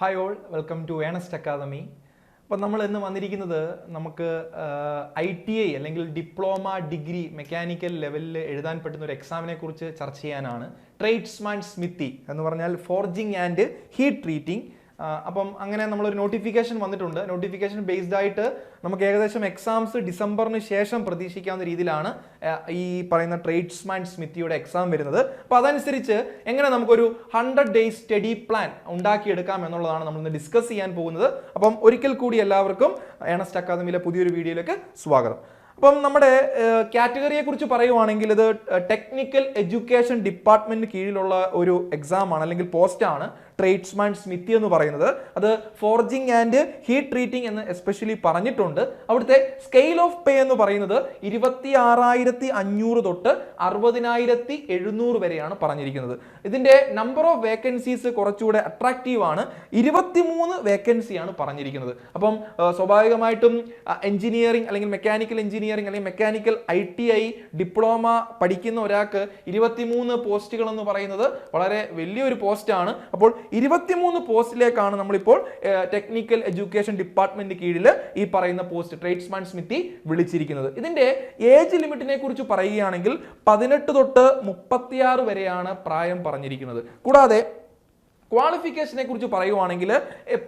Hi all, welcome to Ernest academy. അപ്പം നമ്മൾ ഇന്ന് വന്നിരിക്കുന്നത് നമുക്ക് ITI അല്ലെങ്കിൽ ഡിപ്ലോമ ഡിഗ്രി മെക്കാനിക്കൽ ലെവലിൽ എഴുതാൻ പറ്റുന്ന ഒരു എക്സാമിനെ കുറിച്ച് ചർച്ച ചെയ്യാനാണ്. ട്രേഡ്സ്മാൻ സ്മിത്തി എന്ന് പറഞ്ഞാൽ ഫോർജിങ് ആൻഡ് ഹീറ്റ് ട്രീറ്റിംഗ്. അപ്പം അങ്ങനെ നമ്മളൊരു നോട്ടിഫിക്കേഷൻ വന്നിട്ടുണ്ട്. നോട്ടിഫിക്കേഷൻ ബേസ്ഡ് ആയിട്ട് നമുക്ക് ഏകദേശം എക്സാംസ് ഡിസംബറിന് ശേഷം പ്രതീക്ഷിക്കാവുന്ന രീതിയിലാണ് ഈ പറയുന്ന ട്രേഡ്സ്മാൻ സ്മിത്തിയുടെ എക്സാം വരുന്നത്. അപ്പോൾ അതനുസരിച്ച് എങ്ങനെ നമുക്കൊരു 100 ഡേയ്സ് സ്റ്റഡി പ്ലാൻ ഉണ്ടാക്കിയെടുക്കാം എന്നുള്ളതാണ് നമ്മളിന്ന് ഡിസ്കസ് ചെയ്യാൻ പോകുന്നത്. അപ്പം ഒരിക്കൽ കൂടി എല്ലാവർക്കും ഏണസ്റ്റ് അക്കാദമിയിലെ പുതിയൊരു വീഡിയോയിലേക്ക് സ്വാഗതം. അപ്പം നമ്മുടെ കാറ്റഗറിയെ കുറിച്ച് പറയുവാണെങ്കിൽ ഇത് ടെക്നിക്കൽ എഡ്യൂക്കേഷൻ ഡിപ്പാർട്ട്മെന്റിന് കീഴിലുള്ള ഒരു എക്സാം ആണ് അല്ലെങ്കിൽ പോസ്റ്റാണ് ട്രേഡ്സ്മാൻ സ്മിത്തി എന്ന് പറയുന്നത്. അത് ഫോർജിങ് ആൻഡ് ഹീറ്റ് ട്രീറ്റിംഗ് എന്ന് എസ്പെഷ്യലി പറഞ്ഞിട്ടുണ്ട്. അവിടുത്തെ സ്കെയിൽ ഓഫ് പേ എന്ന് പറയുന്നത് 26,500 തൊട്ട് 60,700 വരെയാണ് പറഞ്ഞിരിക്കുന്നത്. ഇതിന്റെ നമ്പർ ഓഫ് വേക്കൻസീസ് കുറച്ചുകൂടെ അട്രാക്റ്റീവ് ആണ്. 23 വേക്കൻസിയാണ് പറഞ്ഞിരിക്കുന്നത്. അപ്പം സ്വാഭാവികമായിട്ടും എഞ്ചിനീയറിംഗ് അല്ലെങ്കിൽ മെക്കാനിക്കൽ എഞ്ചിനീയറിംഗ് അല്ലെങ്കിൽ മെക്കാനിക്കൽ ITI ഡിപ്ലോമ പഠിക്കുന്ന ഒരാൾക്ക് 23 പോസ്റ്റുകൾ എന്ന് പറയുന്നത് വളരെ വലിയൊരു പോസ്റ്റാണ്. അപ്പോൾ 23 പോസ്റ്റിലേക്കാണ് നമ്മളിപ്പോൾ ടെക്നിക്കൽ എഡ്യൂക്കേഷൻ ഡിപ്പാർട്ട്മെന്റ് കീഴിൽ ഈ പറയുന്ന പോസ്റ്റ് ട്രേഡ്സ്മാൻ സ്മിത്തി വിളിച്ചിരിക്കുന്നത്. ഇതിന്റെ ഏജ് ലിമിറ്റിനെ കുറിച്ച് പറയുകയാണെങ്കിൽ 18 തൊട്ട് 36 വരെയാണ് പ്രായം പറഞ്ഞിരിക്കുന്നത്. കൂടാതെ ക്വാളിഫിക്കേഷനെ കുറിച്ച് പറയുവാണെങ്കിൽ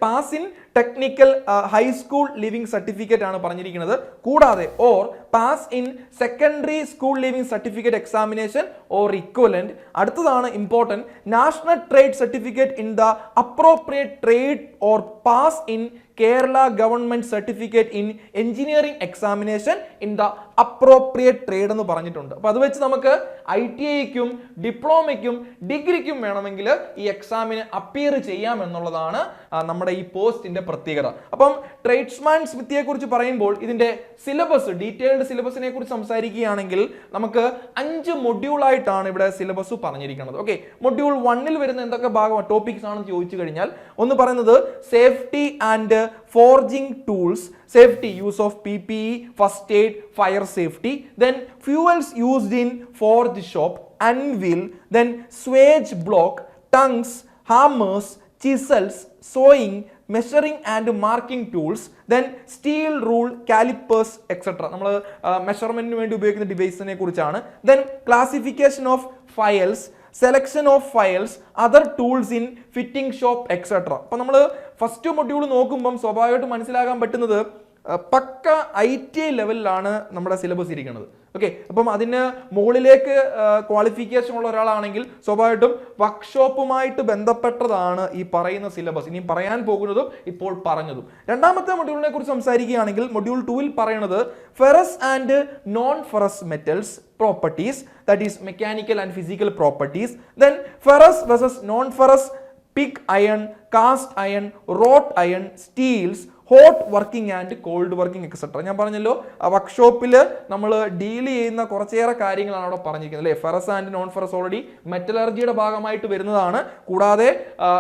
pass in technical high school leaving certificate ആണ് പറഞ്ഞിരിക്കുന്നത്. കൂടാതെ or pass in secondary school leaving certificate examination or equivalent. അടുത്തതാണ് important, national trade certificate in the appropriate trade or pass in Kerala government certificate in engineering examination in the appropriate trade എന്ന് പറഞ്ഞിട്ടുണ്ട്. അപ്പൊ അത് വെച്ച് നമുക്ക് ITIക്കും ഡിപ്ലോമയ്ക്കും ഡിഗ്രിക്കും വേണമെങ്കിൽ ഈ എക്സാമിന് അപ്പിയർ ചെയ്യാം എന്നുള്ളതാണ് നമ്മുടെ ഈ പോസ്റ്റിന്റെ പ്രത്യേകത. അപ്പം ട്രേഡ്സ്മാൻ സ്മിത്തിയെ കുറിച്ച് പറയുമ്പോൾ ഇതിന്റെ സിലബസ്, ഡീറ്റെയിൽഡ് സിലബസിനെ കുറിച്ച് സംസാരിക്കുകയാണെങ്കിൽ നമുക്ക് 5 മൊഡ്യൂൾ ആയിട്ടാണ് ഇവിടെ സിലബസ് പറഞ്ഞിരിക്കുന്നത്. ഓക്കെ, മൊഡ്യൂൾ 1-ൽ വരുന്ന എന്തൊക്കെ ഭാഗം ടോപ്പിക്സ് ആണെന്ന് ചോദിച്ചു കഴിഞ്ഞാൽ ഒന്ന് പറയുന്നത് safety and forging tools, safety, use of PPE, first aid, fire safety, then fuels used in forge shop, anvil, then swage block, tongues, hammers, chisels, sewing, measuring and marking tools, then steel rule, calipers, etc. നമ്മൾ മെഷർമെന്റിന് വേണ്ടി ഉപയോഗിക്കുന്ന ഡിവൈസിനെ കുറിച്ചാണ്. then classification of files, selection of files, other tools in fitting shop etcetera. അപ്പൊ നമ്മൾ first module നോക്കുമ്പം സ്വാഭാവികമായിട്ട് മനസ്സിലാക്കാൻ പറ്റുന്നത് പക്ക ITI ലെവലിലാണ് നമ്മുടെ സിലബസ് ഇരിക്കുന്നത്. ഓക്കെ, അപ്പം അതിന് മുകളിലേക്ക് ക്വാളിഫിക്കേഷൻ ഉള്ള ഒരാളാണെങ്കിൽ സ്വാഭാവികമായിട്ടും വർക്ക്ഷോപ്പുമായിട്ട് ബന്ധപ്പെട്ടതാണ് ഈ പറയുന്ന സിലബസ്. ഇനി പറയാൻ പോകുന്നതും ഇപ്പോൾ പറഞ്ഞതും. രണ്ടാമത്തെ മൊഡ്യൂളിനെ കുറിച്ച് സംസാരിക്കുകയാണെങ്കിൽ മൊഡ്യൂൾ 2-ൽ പറയുന്നത് ferrous and non ferrous metals properties, that is mechanical and physical properties, then ferrous versus non-ferrous, pig iron, cast iron, wrought iron, steels, hot working and cold working etcetera. ഞാൻ പറഞ്ഞല്ലോ വർക്ക്ഷോപ്പിൽ നമ്മൾ ഡീൽ ചെയ്യുന്ന കുറച്ചേറെ കാര്യങ്ങളാണ് അവിടെ പറഞ്ഞിരിക്കുന്നത് അല്ലേ. Ferrous and non ferrous already മെറ്റലർജിയുടെ ഭാഗമായിട്ട് വരുന്നതാണ്. കൂടാതെ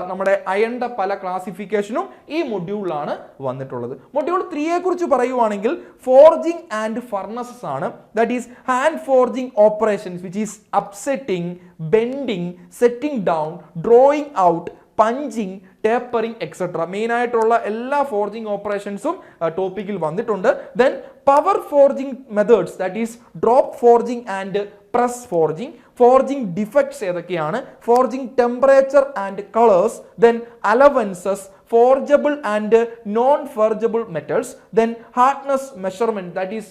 നമ്മുടെ അയണിന്റെ പല ക്ലാസിഫിക്കേഷനും ഈ മൊഡ്യൂളിലാണ് വന്നിട്ടുള്ളത്. മൊഡ്യൂൾ 3-യെ കുറിച്ച് പറയുവാണെങ്കിൽ ഫോർജിങ് ആൻഡ് ഫർണസസ് ആണ്. That is hand forging operations which is upsetting, bending, setting down, drawing out, punching, tapering etcetera. Main ആയിട്ടുള്ള എല്ലാ ഫോർജിങ് ഓപ്പറേഷൻസും ടോപ്പിക്കിൽ വന്നിട്ടുണ്ട്. Then power forging methods, that is drop forging and press forging. Forging defects ഏതൊക്കെയാണ്, forging temperature and colours, then allowances, forgeable and non-forgeable metals, then hardness measurement, that is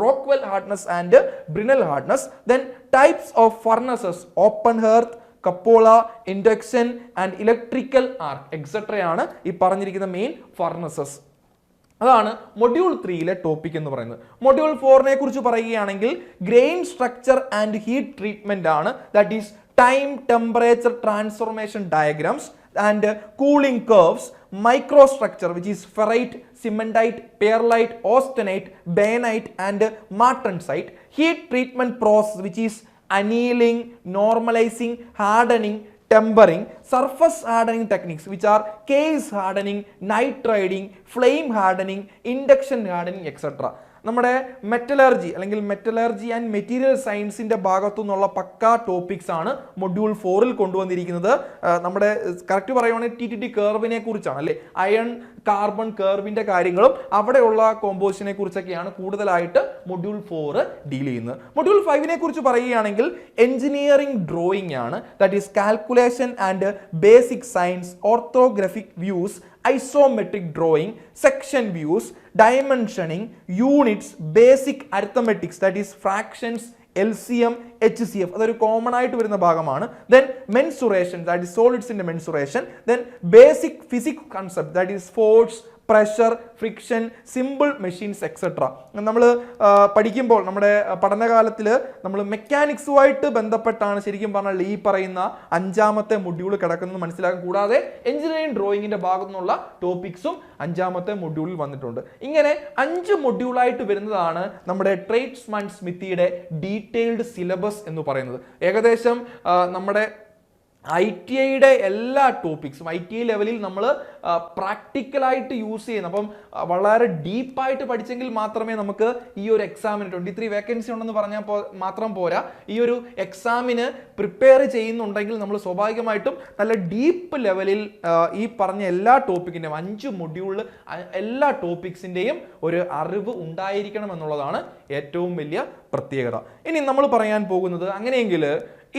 Rockwell hardness and Brinell hardness, then types of furnaces, open hearth, cupola, induction and electrical arc etcetera ആണ് ഈ പറഞ്ഞിരിക്കുന്ന main furnaces. അതാണ് module 3-ലെ topic എന്ന് പറയുന്നത്. Module 4-നെ കുറിച്ച് പറയുകയാണെങ്കിൽ grain structure and heat treatment ആണ്. That is time temperature transformation diagrams and cooling curves, microstructure which is ferrite, cementite, perlite, austenite, bainite and martensite, heat treatment process which is annealing, normalizing, hardening, tempering, surface hardening techniques which are case hardening, nitriding, flame hardening, induction hardening etc. നമ്മുടെ metallurgy അല്ലെങ്കിൽ metallurgy and material സയൻസിന്റെ ഭാഗത്തു നിന്നുള്ള പക്കാ topics ആണ് module 4-ൽ കൊണ്ടുവന്നിരിക്കുന്നത്. നമ്മുടെ correct പറയുവാണെങ്കിൽ TTT കർവിനെ കുറിച്ചാണ് അല്ലെ, അയൺ കാർബൺ കർവിന്റെ കാര്യങ്ങളും അവിടെയുള്ള കോമ്പോസിഷനെ കുറിച്ചൊക്കെയാണ് കൂടുതലായിട്ട് മൊഡ്യൂൾ 4 ഡീൽ ചെയ്യുന്നത്. മൊഡ്യൂൾ 5-നെ കുറിച്ച് പറയുകയാണെങ്കിൽ എഞ്ചിനീയറിംഗ് ഡ്രോയിങ് ആണ്. That is calculation and basic science, orthographic views, isometric drawing, section views, dimensioning, units, basic arithmetics that is fractions, LCM, HCF അതൊരു കോമൺ ആയിട്ട് വരുന്ന ഭാഗമാണ്. ദെൻ മെൻസുറേഷൻ ദാറ്റ് ഈസ് സോളിഡ്സിന്റെ mensuration. Then basic physics concept that is force, pressure, friction, simple machines etcetera. നമ്മൾ പഠിക്കുമ്പോൾ നമ്മുടെ പഠനകാലത്തിൽ നമ്മൾ മെക്കാനിക്സുമായിട്ട് ബന്ധപ്പെട്ടാണ് ശരിക്കും പറഞ്ഞാൽ ഈ പറയുന്ന 5ാമത്തെ മൊഡ്യൂൾ കിടക്കുന്നത് മനസ്സിലാക്കും. കൂടാതെ എഞ്ചിനീയറിംഗ് ഡ്രോയിങ്ങിന്റെ ഭാഗത്തു നിന്നുള്ള ടോപ്പിക്സും 5ാമത്തെ മൊഡ്യൂളിൽ വന്നിട്ടുണ്ട്. ഇങ്ങനെ 5 മൊഡ്യൂളായിട്ട് വരുന്നതാണ് നമ്മുടെ ട്രേഡ്സ്മാൻ സ്മിത്തിയുടെ ഡീറ്റെയിൽഡ് സിലബസ് എന്ന് പറയുന്നത്. ഏകദേശം നമ്മുടെ ITIയുടെ എല്ലാ ടോപ്പിക്സും ITI ലെവലിൽ നമ്മൾ പ്രാക്ടിക്കലായിട്ട് യൂസ് ചെയ്യുന്നു. അപ്പം വളരെ ഡീപ്പായിട്ട് പഠിച്ചെങ്കിൽ മാത്രമേ നമുക്ക് ഈ ഒരു എക്സാമിന് 23 വേക്കൻസി ഉണ്ടെന്ന് പറഞ്ഞാൽ മാത്രം പോരാ. ഈ ഒരു എക്സാമിന് പ്രിപ്പയർ ചെയ്യുന്നുണ്ടെങ്കിൽ നമ്മൾ സ്വാഭാവികമായിട്ടും നല്ല ഡീപ്പ് ലെവലിൽ ഈ പറഞ്ഞ എല്ലാ ടോപ്പിക്കിൻ്റെയും 5 മൊഡ്യൂളിൽ എല്ലാ ടോപ്പിക്സിൻ്റെയും ഒരു അറിവ് ഉണ്ടായിരിക്കണം എന്നുള്ളതാണ് ഏറ്റവും വലിയ പ്രത്യേകത. ഇനി നമ്മൾ പറയാൻ പോകുന്നത് അങ്ങനെയെങ്കിൽ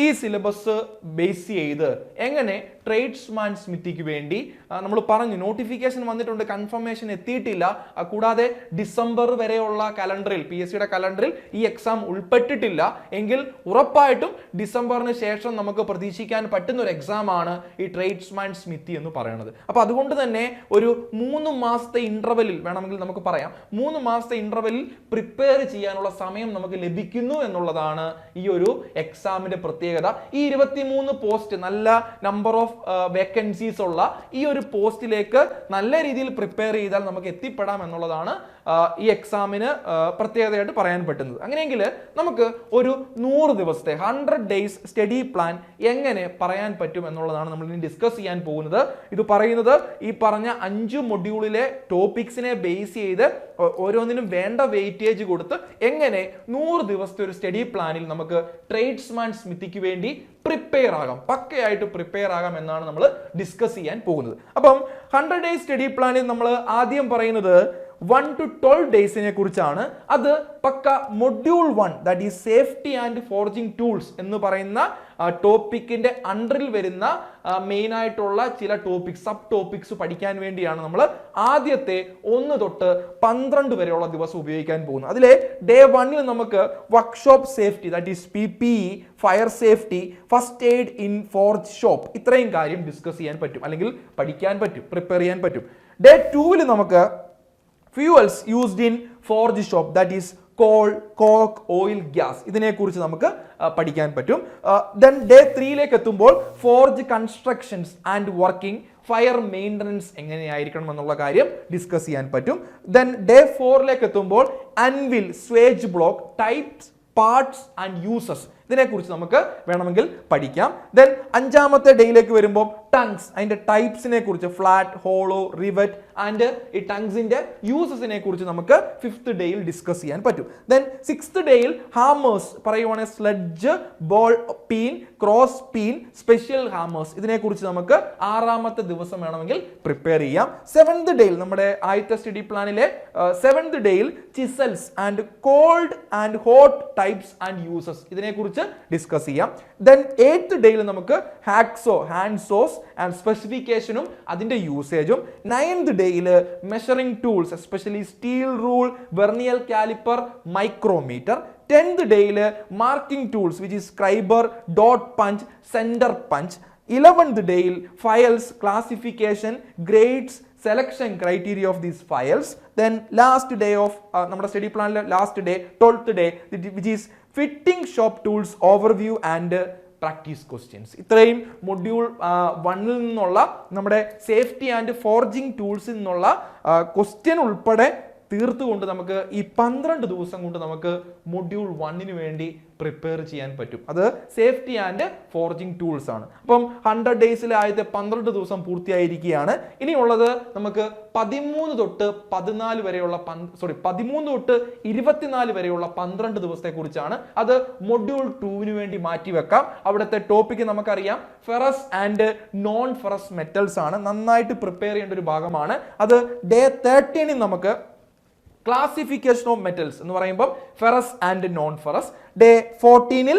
ഈ സിലബസ് ബേസ് ചെയ്ത് എങ്ങനെ ട്രേഡ്സ്മാൻ സ്മിത്തിക്ക് വേണ്ടി നമ്മൾ പറഞ്ഞു നോട്ടിഫിക്കേഷൻ വന്നിട്ടുണ്ട്, കൺഫർമേഷൻ എത്തിയിട്ടില്ല. കൂടാതെ ഡിസംബർ വരെയുള്ള കലണ്ടറിൽ PSCയുടെ കലണ്ടറിൽ ഈ എക്സാം ഉൾപ്പെട്ടിട്ടില്ല എങ്കിൽ ഉറപ്പായിട്ടും ഡിസംബറിന് ശേഷം നമുക്ക് പ്രതീക്ഷിക്കാൻ പറ്റുന്ന ഒരു എക്സാം ആണ് ഈ ട്രേഡ്സ്മാൻ സ്മിത്തി എന്ന് പറയുന്നത്. അപ്പൊ അതുകൊണ്ട് തന്നെ ഒരു 3 മാസത്തെ ഇന്റർവെല്ലിൽ വേണമെങ്കിൽ നമുക്ക് പറയാം 3 മാസത്തെ ഇന്റർവെല്ലിൽ പ്രിപ്പയർ ചെയ്യാനുള്ള സമയം നമുക്ക് ലഭിക്കുന്നു എന്നുള്ളതാണ് ഈ ഒരു എക്സാമിന്റെ പ്രത്യേകത. ഈ 23 പോസ്റ്റ്, നല്ല നമ്പർ ഓഫ് വേക്കൻസീസ് ഉള്ള ഈ ഒരു പോസ്റ്റിലേക്ക് നല്ല രീതിയിൽ പ്രിപ്പയർ ചെയ്താൽ നമുക്ക് എത്തിപ്പെടാം എന്നുള്ളതാണ് ഈ എക്സാമിന് പ്രത്യേകതയായിട്ട് പറയാൻ പറ്റുന്നത്. അങ്ങനെയെങ്കിൽ നമുക്ക് ഒരു 100 ദിവസത്തെ 100 days സ്റ്റഡി പ്ലാൻ എങ്ങനെ പറയാൻ പറ്റും എന്നുള്ളതാണ് നമ്മൾ ഇനി ഡിസ്കസ് ചെയ്യാൻ പോകുന്നത്. ഇത് പറയുന്നത് ഈ പറഞ്ഞ 5 മൊഡ്യൂളിലെ ടോപ്പിക്സിനെ ബേസ് ചെയ്ത് ഓരോന്നിനും വേണ്ട വെയിറ്റേജ് കൊടുത്ത് എങ്ങനെ 100 ദിവസത്തെ ഒരു സ്റ്റഡി പ്ലാനിൽ നമുക്ക് ട്രേഡ്സ്മാൻ സ്മിത്തിക്ക് വേണ്ടി പ്രിപ്പയർ ആകാം, പക്കയായിട്ട് പ്രിപ്പയർ ആകാം എന്നാണ് നമ്മൾ ഡിസ്കസ് ചെയ്യാൻ പോകുന്നത്. അപ്പം 100 days സ്റ്റഡി പ്ലാനിൽ നമ്മൾ ആദ്യം പറയുന്നത് 1 to 12 ഡേയ്സിനെ കുറിച്ചാണ്. അത് പക്ക module 1 that is safety and forging tools എന്ന് പറയുന്ന ടോപ്പിക്കിന്റെ അണ്ടറിൽ വരുന്ന മെയിൻ ആയിട്ടുള്ള ചില ടോപ്പിക്സ്, സബ് ടോപ്പിക്സ് പഠിക്കാൻ വേണ്ടിയാണ് നമ്മൾ ആദ്യത്തെ 1 തൊട്ട് 12 വരെയുള്ള ദിവസം ഉപയോഗിക്കാൻ പോകുന്നത്. അതിലെ ഡേ 1-ൽ നമുക്ക് workshop safety that is PPE, fire safety, first aid in forge shop, ഇത്രയും കാര്യം ഡിസ്കസ് ചെയ്യാൻ പറ്റും, അല്ലെങ്കിൽ പഠിക്കാൻ പറ്റും, പ്രിപ്പയർ ചെയ്യാൻ പറ്റും. ഡേ 2-ൽ നമുക്ക് fuels used in forge shop that is coal, coke, oil, gas, ഇതിനെക്കുറിച്ച് നമുക്ക് പഠിക്കാൻ പറ്റും. ദെൻ ഡേ 3-ലേക്ക് എത്തുമ്പോൾ forge constructions and working, fire maintenance എങ്ങനെയായിരിക്കണം എന്നുള്ള കാര്യം ഡിസ്കസ് ചെയ്യാൻ പറ്റും. ദെൻ ഡേ 4-ലേക്ക് എത്തുമ്പോൾ anvil, swage block, types, parts and uses, ഇതിനെക്കുറിച്ച് നമുക്ക് വേണമെങ്കിൽ പഠിക്കാം. ദെൻ 5ാമത്തെ ഡേയിലേക്ക് വരുമ്പോൾ ടങ്സ്, അതിന്റെ ടൈപ്സിനെ കുറിച്ച്, ഫ്ലാറ്റ്, ഹോളോ, റിവറ്റ് ആൻഡ് ഈ ടങ്സിന്റെ യൂസസിനെ കുറിച്ച് നമുക്ക് 5th ഡേയിൽ ഡിസ്കസ് ചെയ്യാൻ പറ്റും. ദെൻ 6th ഡേയിൽ ഹാമേഴ്സ് പറയുവാണെങ്കിൽ sledge, ball peen, cross peen, special hammers, ഇതിനെക്കുറിച്ച് നമുക്ക് 6ാമത്തെ ദിവസം വേണമെങ്കിൽ പ്രിപ്പയർ ചെയ്യാം. 7th ഡേയിൽ നമ്മുടെ ആദ്യത്തെ സ്റ്റഡി പ്ലാനിലെ 7th ഡേയിൽ chisels and cold and hot types and uses, ഇതിനെക്കുറിച്ച് ഡിസ്കസ് ചെയ്യാം. ദെൻ 8th ഡേയിൽ നമുക്ക് ഹാക്സോ, ഹാൻഡ് സോസ് ആൻഡ് സ്പെസിഫിക്കേഷനും അതിന്റെ യൂസേജും. 9th ഡേയിൽ measuring tools especially steel rule, vernier calliper, micrometer. 10th ഡേയിൽ marking tools which is scriber, dot punch, centre punch. 11th ഡേയിൽ files, classification, grades, selection criteria of these files. Then last day of നമ്മുടെ സ്റ്റഡി പ്ലാനിലെ last day 12th day which is fitting shop tools overview and practice questions. ഇത്രയും module 1-ൽ നിന്നുള്ള നമ്മുടെ safety and forging ടൂൾസിൽ നിന്നുള്ള question ഉൾപ്പെടെ തീർത്തുകൊണ്ട് നമുക്ക് ഈ 12 ദിവസം കൊണ്ട് നമുക്ക് മൊഡ്യൂൾ 1 വേണ്ടി പ്രിപ്പയർ ചെയ്യാൻ പറ്റും. അത് സേഫ്റ്റി ആൻഡ് ഫോർജിങ് ടൂൾസ് ആണ്. അപ്പം 100 ഡേയ്സിലെ ആദ്യത്തെ 12 ദിവസം പൂർത്തിയായിരിക്കുകയാണ്. ഇനിയുള്ളത് നമുക്ക് 13 തൊട്ട് 14 വരെയുള്ള 13 തൊട്ട് 24 വരെയുള്ള 12 ദിവസത്തെ കുറിച്ചാണ്. അത് മൊഡ്യൂൾ 2 വേണ്ടി മാറ്റിവെക്കാം. അവിടുത്തെ ടോപ്പിക് നമുക്കറിയാം, ferrous and non ferrous metals ആണ്. നന്നായിട്ട് പ്രിപ്പയർ ചെയ്യേണ്ട ഒരു ഭാഗമാണ്. അത് ഡേ 13 നമുക്ക് ക്ലാസിഫിക്കേഷൻ ഓഫ് മെറ്റൽസ് എന്ന് പറയുമ്പോൾ ferrous and non ferrous. Day 14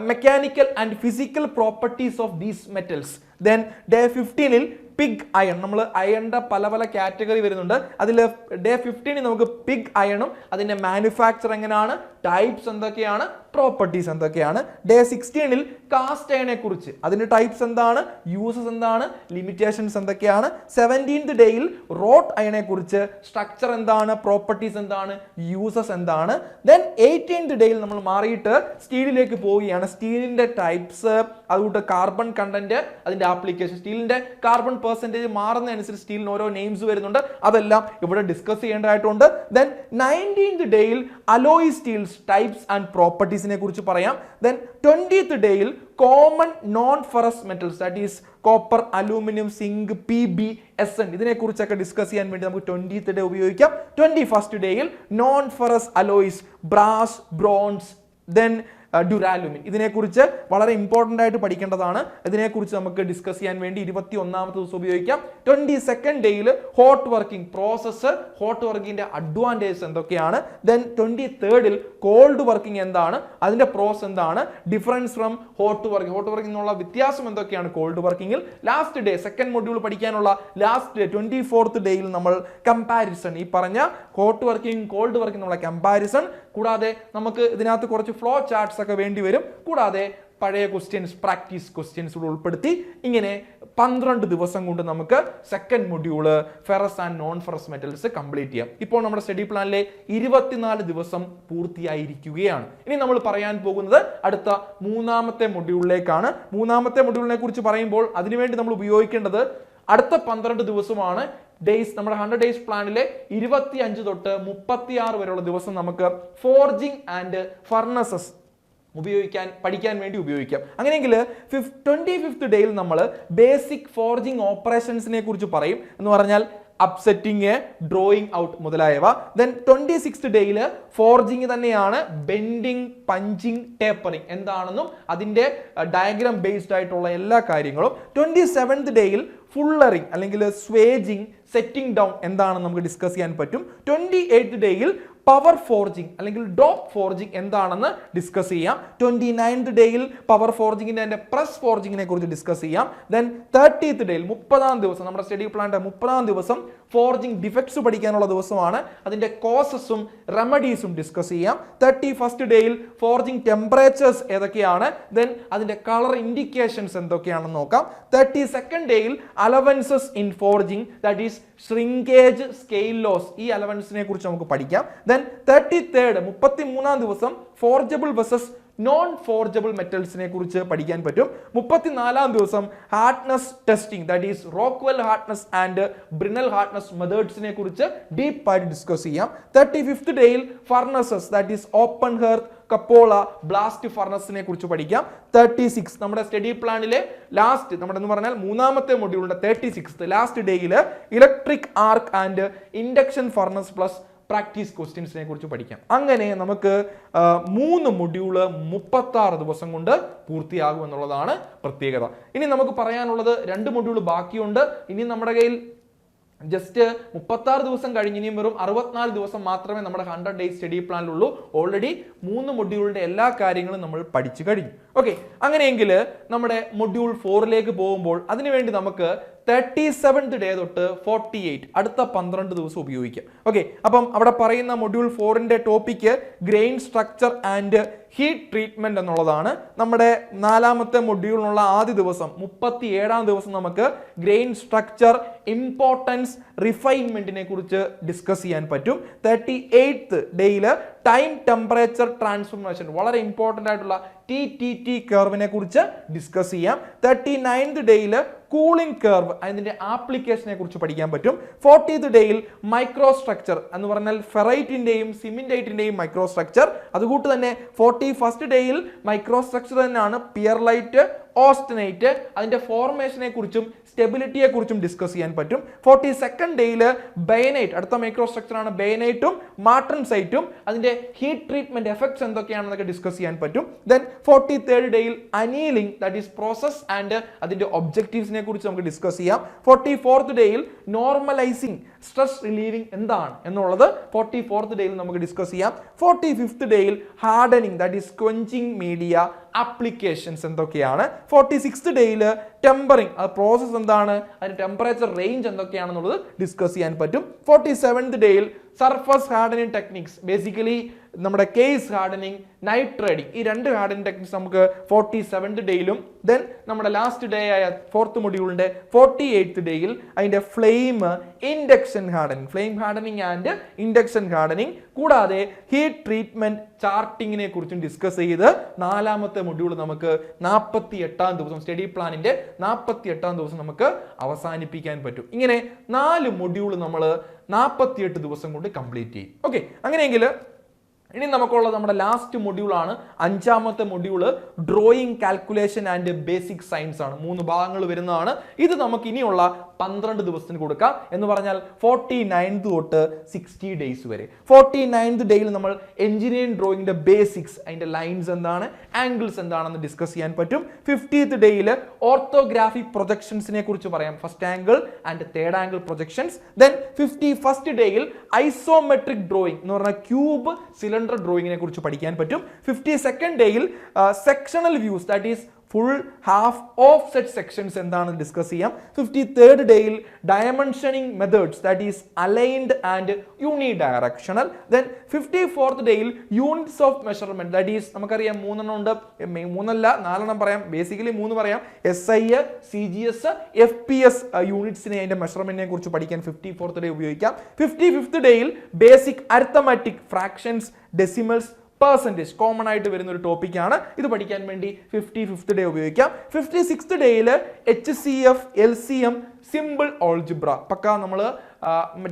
mechanical and physical properties of these metals. Then day 15 pig iron. നമ്മൾ അയണിന്റെ പല പല കാറ്റഗറി വരുന്നുണ്ട്. അതിൽ ഡേ 15 നമുക്ക് പിഗ് അയണും അതിന്റെ മാനുഫാക്ചർ എങ്ങനെയാണ്, ടൈപ്സ് എന്തൊക്കെയാണ്, പ്രോപ്പർട്ടീസ് എന്തൊക്കെയാണ്. ഡേ 16 കാസ്റ്റ് അയണെ കുറിച്ച്, അതിന്റെ ടൈപ്സ് എന്താണ്, യൂസസ് എന്താണ്, ലിമിറ്റേഷൻസ് എന്തൊക്കെയാണ്. 17th ഡേയിൽ റോട്ട് അയണെ കുറിച്ച്, സ്ട്രക്ചർ എന്താണ്, പ്രോപ്പർട്ടീസ് എന്താണ്, യൂസസ് എന്താണ്. ദെൻ 18th ഡേയിൽ നമ്മൾ മാറിയിട്ട് സ്റ്റീലിലേക്ക് പോവുകയാണ്. സ്റ്റീലിന്റെ ടൈപ്സ്, അതുകൊണ്ട് കാർബൺ കണ്ടന്റ്, അതിന്റെ ആപ്ലിക്കേഷൻ, സ്റ്റീലിന്റെ കാർബൺ പെർസെന്റേജ് മാറുന്നതനുസരിച്ച് സ്റ്റീലിന് ഓരോ നെയിംസ് വരുന്നുണ്ട്. അതെല്ലാം ഇവിടെ ഡിസ്കസ് ചെയ്യേണ്ടതായിട്ടുണ്ട്. ദെൻ 19th ഡേയിൽ അലോയ് സ്റ്റീൽസ് ടൈപ്സ് ആൻഡ് പ്രോപ്പർട്ടീസിനെ കുറിച്ച് പറയാം. ദെൻ 20th ഡേയിൽ common non ferrous metals, that is copper, aluminium, zinc, PbSn, ഇതിനെ കുറിച്ചൊക്കെ ഡിസ്കസ് ചെയ്യാൻ വേണ്ടി നമുക്ക് 20th ഡേ ഉപയോഗിക്കാം. 21st ഡേയിൽ non ferrous alloys, brass, bronze, then duralumin, ഇതിനെക്കുറിച്ച് വളരെ ഇമ്പോർട്ടൻ്റ് ആയിട്ട് പഠിക്കേണ്ടതാണ്. ഇതിനെക്കുറിച്ച് നമുക്ക് ഡിസ്കസ് ചെയ്യാൻ വേണ്ടി 21ാമത്തെ ദിവസം ഉപയോഗിക്കാം. 22nd ഡേയിൽ ഹോട്ട് വർക്കിംഗ് പ്രോസസ്സ്, ഹോട്ട് വർക്കിംഗിന്റെ അഡ്വാൻറ്റേജ് എന്തൊക്കെയാണ്. ദെൻ 23rd കോൾഡ് വർക്കിംഗ് എന്താണ്, അതിന്റെ പ്രോസ് എന്താണ്, difference from hot working, hot working എന്നുള്ള വ്യത്യാസം എന്തൊക്കെയാണ് കോൾഡ് വർക്കിംഗിൽ. ലാസ്റ്റ് ഡേ, സെക്കൻഡ് മൊഡ്യൂൾ പഠിക്കാനുള്ള ലാസ്റ്റ് ഡേ 24th ഡേയിൽ നമ്മൾ കമ്പാരിസൺ, ഈ പറഞ്ഞ ഹോട്ട് വർക്കിംഗ് കോൾഡ് വർക്കിംഗ് എന്നുള്ള കമ്പാരിസൺ, കൂടാതെ നമുക്ക് ഇതിനകത്ത് കുറച്ച് ഫ്ലോ ചാർട്ട്സ് ഒക്കെ വേണ്ടി വരും. കൂടാതെ പഴയ ക്വസ്റ്റ്യൻസ്, പ്രാക്ടീസ് ക്വസ്റ്റ്യൻസ് കൂടെ ഉൾപ്പെടുത്തി ഇങ്ങനെ 12 ദിവസം കൊണ്ട് നമുക്ക് second module ferrous and non ferrous metals complete ചെയ്യാം. ഇപ്പോൾ നമ്മുടെ സ്റ്റഡി പ്ലാനിലെ 24 ദിവസം പൂർത്തിയായിരിക്കുകയാണ്. ഇനി നമ്മൾ പറയാൻ പോകുന്നത് അടുത്ത 3ാമത്തെ മൊഡ്യൂളിലേക്കാണ്. 3ാമത്തെ മൊഡ്യൂളിനെ കുറിച്ച് പറയുമ്പോൾ അതിനുവേണ്ടി നമ്മൾ ഉപയോഗിക്കേണ്ടത് അടുത്ത 12 ദിവസമാണ്. ഡേയ്സ്, നമ്മുടെ 100 ഡേയ്സ് പ്ലാനിലെ 25 തൊട്ട് 36 വരെയുള്ള ദിവസം നമുക്ക് ഫോർജിങ് ആൻഡ് ഫർണസസ് പഠിക്കാൻ വേണ്ടി ഉപയോഗിക്കാം. അങ്ങനെയെങ്കിൽ 25th ഡേയിൽ നമ്മൾ ബേസിക് ഫോർജിങ് ഓപ്പറേഷൻസിനെ കുറിച്ച് പറയും. എന്ന് പറഞ്ഞാൽ അപ്സെറ്റിങ്, ഡ്രോയിങ് ഔട്ട് മുതലായവ. ദെൻ 26th ഡേയിൽ ഫോർജിങ് തന്നെയാണ്, ബെൻഡിങ്, പഞ്ചിങ്, ടേപ്പറിങ് എന്താണെന്നും അതിന്റെ ഡയഗ്രാം ബേസ്ഡ് ആയിട്ടുള്ള എല്ലാ കാര്യങ്ങളും. 27th ഡേയിൽ ഫുള്ളറിങ് അല്ലെങ്കിൽ സ്വേജിങ്, സെറ്റിംഗ് ഡൗൺ എന്താണെന്ന് നമുക്ക് ഡിസ്കസ് ചെയ്യാൻ പറ്റും. 28th ഡേയിൽ പവർ ഫോർജിങ് അല്ലെങ്കിൽ ഡോപ്പ് ഫോർജിങ് എന്താണെന്ന് ഡിസ്കസ് ചെയ്യാം. 29th ഡേയിൽ പവർ ഫോർജിങ്ങിന്റെ പ്രസ് ഫോർജിങ്ങിനെ കുറിച്ച് ഡിസ്കസ് ചെയ്യാം. ദെൻ 30th ഡേയിൽ 30ാം ദിവസം, നമ്മുടെ സ്റ്റഡി പ്ലാനിന്റെ 30ാം ദിവസം ഫോർജിങ് ഡിഫക്ട്സ് പഠിക്കാനുള്ള ദിവസമാണ്. അതിന്റെ കോസസും റെമഡീസും ഡിസ്കസ് ചെയ്യാം. 31st ഡേയിൽ ഫോർജിങ് ടെമ്പറേച്ചേഴ്സ് ഏതൊക്കെയാണ്, ദെൻ അതിന്റെ കളർ ഇൻഡിക്കേഷൻസ് എന്തൊക്കെയാണെന്ന് നോക്കാം. 32nd ഡേയിൽ allowances in forging, that is shrinkage, scale loss, ഈ അലവൻസിനെ കുറിച്ച് നമുക്ക് പഠിക്കാം. ദെൻ 33rd 33ാം ദിവസം ഫോർജബിൾ വേഴ്സസ് നോൺ ഫോർജബിൾ മെറ്റൽസിനെ കുറിച്ച് പഠിക്കാൻ പറ്റും. 34ാം ദിവസം hardness testing, that is Rockwell hardness and Brinell hardness മെത്തേഡ്സിനെ കുറിച്ച് ഡീപ്പായിട്ട് ഡിസ്കസ് ചെയ്യാം. 35th ഡേയിൽ furnaces, that is open hearth, cupola, blast ഫർണസിനെ കുറിച്ച് പഠിക്കാം. 36 നമ്മുടെ സ്റ്റഡി പ്ലാനിലെ ലാസ്റ്റ്, നമ്മുടെ എന്ന് പറഞ്ഞാൽ 3ാമത്തെ മൊഡ്യൂളിന്റെ 36th ലാസ്റ്റ് ഡേയിൽ electric arc and induction furnace plus practice ക്വസ്റ്റ്യൻസിനെ കുറിച്ച് പഠിക്കാം. അങ്ങനെ നമുക്ക് 3 മൊഡ്യൂള് 36 ദിവസം കൊണ്ട് പൂർത്തിയാകും എന്നുള്ളതാണ് പ്രത്യേകത. ഇനി നമുക്ക് പറയാനുള്ളത് 2 മൊഡ്യൂൾ ബാക്കിയുണ്ട്. ഇനി നമ്മുടെ കയ്യിൽ ജസ്റ്റ് 36 ദിവസം കഴിഞ്ഞ് ഇനിയും വെറും 64 ദിവസം മാത്രമേ നമ്മുടെ 100 ഡേയ്സ് സ്റ്റഡി പ്ലാനിലുള്ളൂ. ഓൾറെഡി 3 മൊഡ്യൂളിന്റെ എല്ലാ കാര്യങ്ങളും നമ്മൾ പഠിച്ചു കഴിഞ്ഞു. ഓക്കെ, അങ്ങനെയെങ്കിൽ നമ്മുടെ മൊഡ്യൂൾ 4ലേക്ക് പോകുമ്പോൾ അതിനുവേണ്ടി നമുക്ക് 37th ഡേ തൊട്ട് 48 അടുത്ത 12 ദിവസം ഉപയോഗിക്കാം. ഓക്കെ, അപ്പം അവിടെ പറയുന്ന മൊഡ്യൂൾ 4ന്റെ topic grain structure and heat treatment എന്നുള്ളതാണ്. നമ്മുടെ 4ാമത്തെ മൊഡ്യൂളിനുള്ള ആദ്യ ദിവസം 37ാം ദിവസം നമുക്ക് ഗ്രെയിൻ സ്ട്രക്ചർ, ഇമ്പോർട്ടൻസ്, റിഫൈൻമെന്റിനെ കുറിച്ച് ഡിസ്കസ് ചെയ്യാൻ പറ്റും. 38th ഡേയിൽ ടൈം ടെമ്പറേച്ചർ ട്രാൻസ്ഫോർമേഷൻ, വളരെ ഇമ്പോർട്ടൻ്റ് ആയിട്ടുള്ള TTT കർവിനെ കുറിച്ച് ഡിസ്കസ് ചെയ്യാം. 39th ഡേയിൽ കൂളിംഗ് കർവ്, അതിന്റെ ആപ്ലിക്കേഷനെ കുറിച്ച് പഠിക്കാൻ പറ്റും. 40th ഡേയിൽ മൈക്രോ സ്ട്രക്ചർ എന്ന് പറഞ്ഞാൽ ഫെറൈറ്റിന്റെയും സിമെന്റൈറ്റിന്റെയും മൈക്രോ സ്ട്രക്ചർ. അതുകൂട്ട് തന്നെ 41st ഡേയിൽ മൈക്രോ സ്ട്രക്ചർ തന്നെയാണ് പിയർലൈറ്റ്, ഓസ്റ്റനൈറ്റ്, അതിന്റെ ഫോർമേഷനെ കുറിച്ചും സ്റ്റെബിലിറ്റിയെ കുറിച്ചും ഡിസ്കസ് ചെയ്യാൻ പറ്റും. 42nd ഡേയിൽ ബയനൈറ്റ്, അടുത്ത മൈക്രോ സ്ട്രക്ചർ ആണ് ബയനൈറ്റും മാർട്ടൻസൈറ്റും, അതിന്റെ ഹീറ്റ് ട്രീറ്റ്മെന്റ് എഫക്ട്സ് എന്തൊക്കെയാണെന്നൊക്കെ ഡിസ്കസ് ചെയ്യാൻ പറ്റും. ദെൻ 43rd ഡേയിൽ annealing, that is process and അതിന്റെ ഒബ്ജക്റ്റീവ്സിനെ കുറിച്ച് നമുക്ക് ഡിസ്കസ് ചെയ്യാം. 44th ഡേയിൽ നോർമലൈസിംഗ്, സ്ട്രെസ് റിലീവിംഗ് എന്താണ് എന്നുള്ളത് 44th ഡേയിൽ നമുക്ക് ഡിസ്കസ് ചെയ്യാം. 45th ഡേയിൽ hardening, that is quenching media applications എന്തൊക്കെയാണ്. 46th ഡേയിൽ ടെമ്പറിംഗ്, അത് പ്രോസസ് എന്താണ്, അതിന്റെ ടെമ്പറേച്ചർ റേഞ്ച് എന്തൊക്കെയാണെന്നുള്ളത് ഡിസ്കസ് ചെയ്യാൻ പറ്റും. 47th ഡേയിൽ സർഫസ് ഹാർഡനിങ് ടെക്നിക്സ്, ബേസിക്കലി നമ്മുടെ കേസ് ഹാർഡനിങ്, നൈറ്റ് റൈഡിങ്, ഈ രണ്ട് ഹാർഡനിങ് ടെക്നിക്സ് നമുക്ക് 47th ഡേയിലും. ദെൻ നമ്മുടെ ലാസ്റ്റ് ഡേ ആയ 4th മൊഡ്യൂളിന്റെ 48th ഡേയിൽ അതിന്റെ flame induction hardening, flame hardening and induction hardening, കൂടാതെ ഹീറ്റ് ട്രീറ്റ്മെന്റ് ചാർട്ടിങ്ങിനെ കുറിച്ചും ഡിസ്കസ് ചെയ്ത് 4ാമത്തെ മൊഡ്യൂൾ നമുക്ക് 48ാം ദിവസം, സ്റ്റഡി പ്ലാനിന്റെ 48ാം ദിവസം നമുക്ക് അവസാനിപ്പിക്കാൻ പറ്റും. ഇങ്ങനെ 4 മൊഡ്യൂൾ നമ്മൾ 48 ദിവസം കൊണ്ട് കംപ്ലീറ്റ് ചെയ്യും. ഓക്കെ, അങ്ങനെയെങ്കിൽ ഇനി നമുക്കുള്ളത് നമ്മുടെ ലാസ്റ്റ് മൊഡ്യൂൾ ആണ്, 5ാമത്തെ module drawing, calculation and basic science ആണ്. 3 ഭാഗങ്ങൾ വരുന്നതാണ്. ഇത് നമുക്ക് ഇനിയുള്ള 12 ദിവസത്തിന് കൊടുക്കാം. എന്ന് പറഞ്ഞാൽ 49th തൊട്ട് 60 ഡേയ്സ് വരെ. 49th ഡേയിൽ നമ്മൾ എഞ്ചിനീയറിംഗ് ഡ്രോയിങ്ങിന്റെ ബേസിക്സ്, അതിന്റെ ലൈൻസ് എന്താണ്, ആംഗിൾസ് എന്താണെന്ന് ഡിസ്കസ് ചെയ്യാൻ പറ്റും. 50th ഡേയിൽ ഓർത്തോഗ്രാഫിക് പ്രൊജക്ഷൻസിനെ കുറിച്ച് പറയാം, first angle and third angle projections. Then 51st ഡേയിൽ ഐസോമെട്രിക് ഡ്രോയിങ് എന്ന് പറഞ്ഞാൽ ക്യൂബ്, സിലിണ്ടർ ഡ്രോയിങ്ങിനെ കുറിച്ച് പഠിക്കാൻ പറ്റും. 52nd ഡേയിൽ sectional views, that is full, half, of set sections എന്താണെന്ന് ഡിസ്കസ് ചെയ്യാം. 53rd ഡേയിൽ dimensioning methods, that is aligned and uni directional. Then 54th ഡേയിൽ units of measurement, that is നമുക്കറിയാം 3 ഉണ്ട്, 3 അല്ല 4 പറയാം, ബേസിക്കലി 3 പറയാം. SI, CGS, FPS യൂണിറ്റ്സിനെ, അതിന്റെ മെഷർമെന്റിനെ കുറിച്ച് പഠിക്കാൻ 54th ഡേ ഉപയോഗിക്കാം. 55th ഡേയിൽ basic arithmetic, fractions, decimals, percentage common ആയിട്ട് വരുന്ന ഒരു ടോപ്പിക്കാണ്. ഇത് പഠിക്കാൻ വേണ്ടി 55th ഡേ ഉപയോഗിക്കാം. 56th ഡേയിൽ HCF, LCM, സിമ്പിൾ ഓൾജിബ്ര, പക്ക നമ്മൾ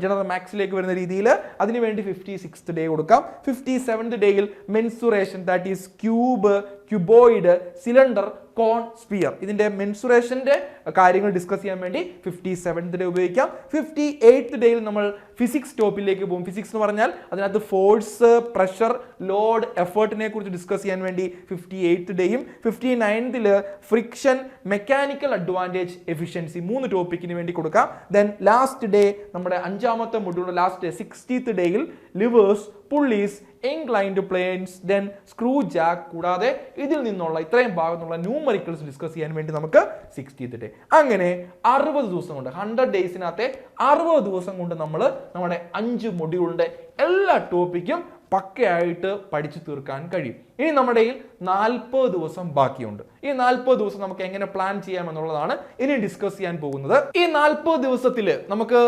ജനറൽ മാത്സിലേക്ക് വരുന്ന രീതിയിൽ അതിനുവേണ്ടി 56th ഡേ കൊടുക്കാം. 57th ഡേയിൽ mensuration, that is cube, cuboid, cylinder, cone, sphere, ഇതിന്റെ മെൻസുറേഷന്റെ കാര്യങ്ങൾ ഡിസ്കസ് ചെയ്യാൻ വേണ്ടി 57th ഡേ ഉപയോഗിക്കാം. 58th ഡേയിൽ നമ്മൾ ഫിസിക്സ് ടോപ്പിലേക്ക് പോകും. ഫിസിക്സ് എന്ന് പറഞ്ഞാൽ അതിനകത്ത് ഫോഴ്സ്, പ്രഷർ, ലോഡ്, എഫേർട്ടിനെ കുറിച്ച് ഡിസ്കസ് ചെയ്യാൻ വേണ്ടി 58th ഡേയും. 59th friction, mechanical advantage, efficiency, 3 ടോപ്പിക്കിന് വേണ്ടി കൊടുക്കാം. ദെൻ ലാസ്റ്റ് ഡേ നമ്മുടെ 5ാമത്തെ മൊഡ്യൂൾ ലാസ്റ്റ് ഡേ 60th ഡേയിൽ levers, pulleys, inclined planes, then screw jack, കൂടാതെ ഇതിൽ നിന്നുള്ള ഇത്രയും ഭാഗത്തുള്ള ന്യൂമറിക്കൽസ് ഡിസ്കസ് ചെയ്യാൻ വേണ്ടി നമുക്ക് 60th ഡേ. അങ്ങനെ 60 ദിവസം കൊണ്ട്, 100 ഡേയ്സിനകത്തെ 60 ദിവസം കൊണ്ട് നമ്മൾ നമ്മുടെ 5 മൊഡ്യൂളിന്റെ എല്ലാ ടോപ്പിക്കും പക്കയായിട്ട് പഠിച്ചു തീർക്കാൻ കഴിയും. ഇനി നമ്മുടെ 40 ദിവസം ബാക്കിയുണ്ട്. ഈ 40 ദിവസം നമുക്ക് എങ്ങനെ പ്ലാൻ ചെയ്യാമെന്നുള്ളതാണ് ഇനി ഡിസ്കസ് ചെയ്യാൻ പോകുന്നത്. ഈ 40 ദിവസത്തിൽ നമുക്ക്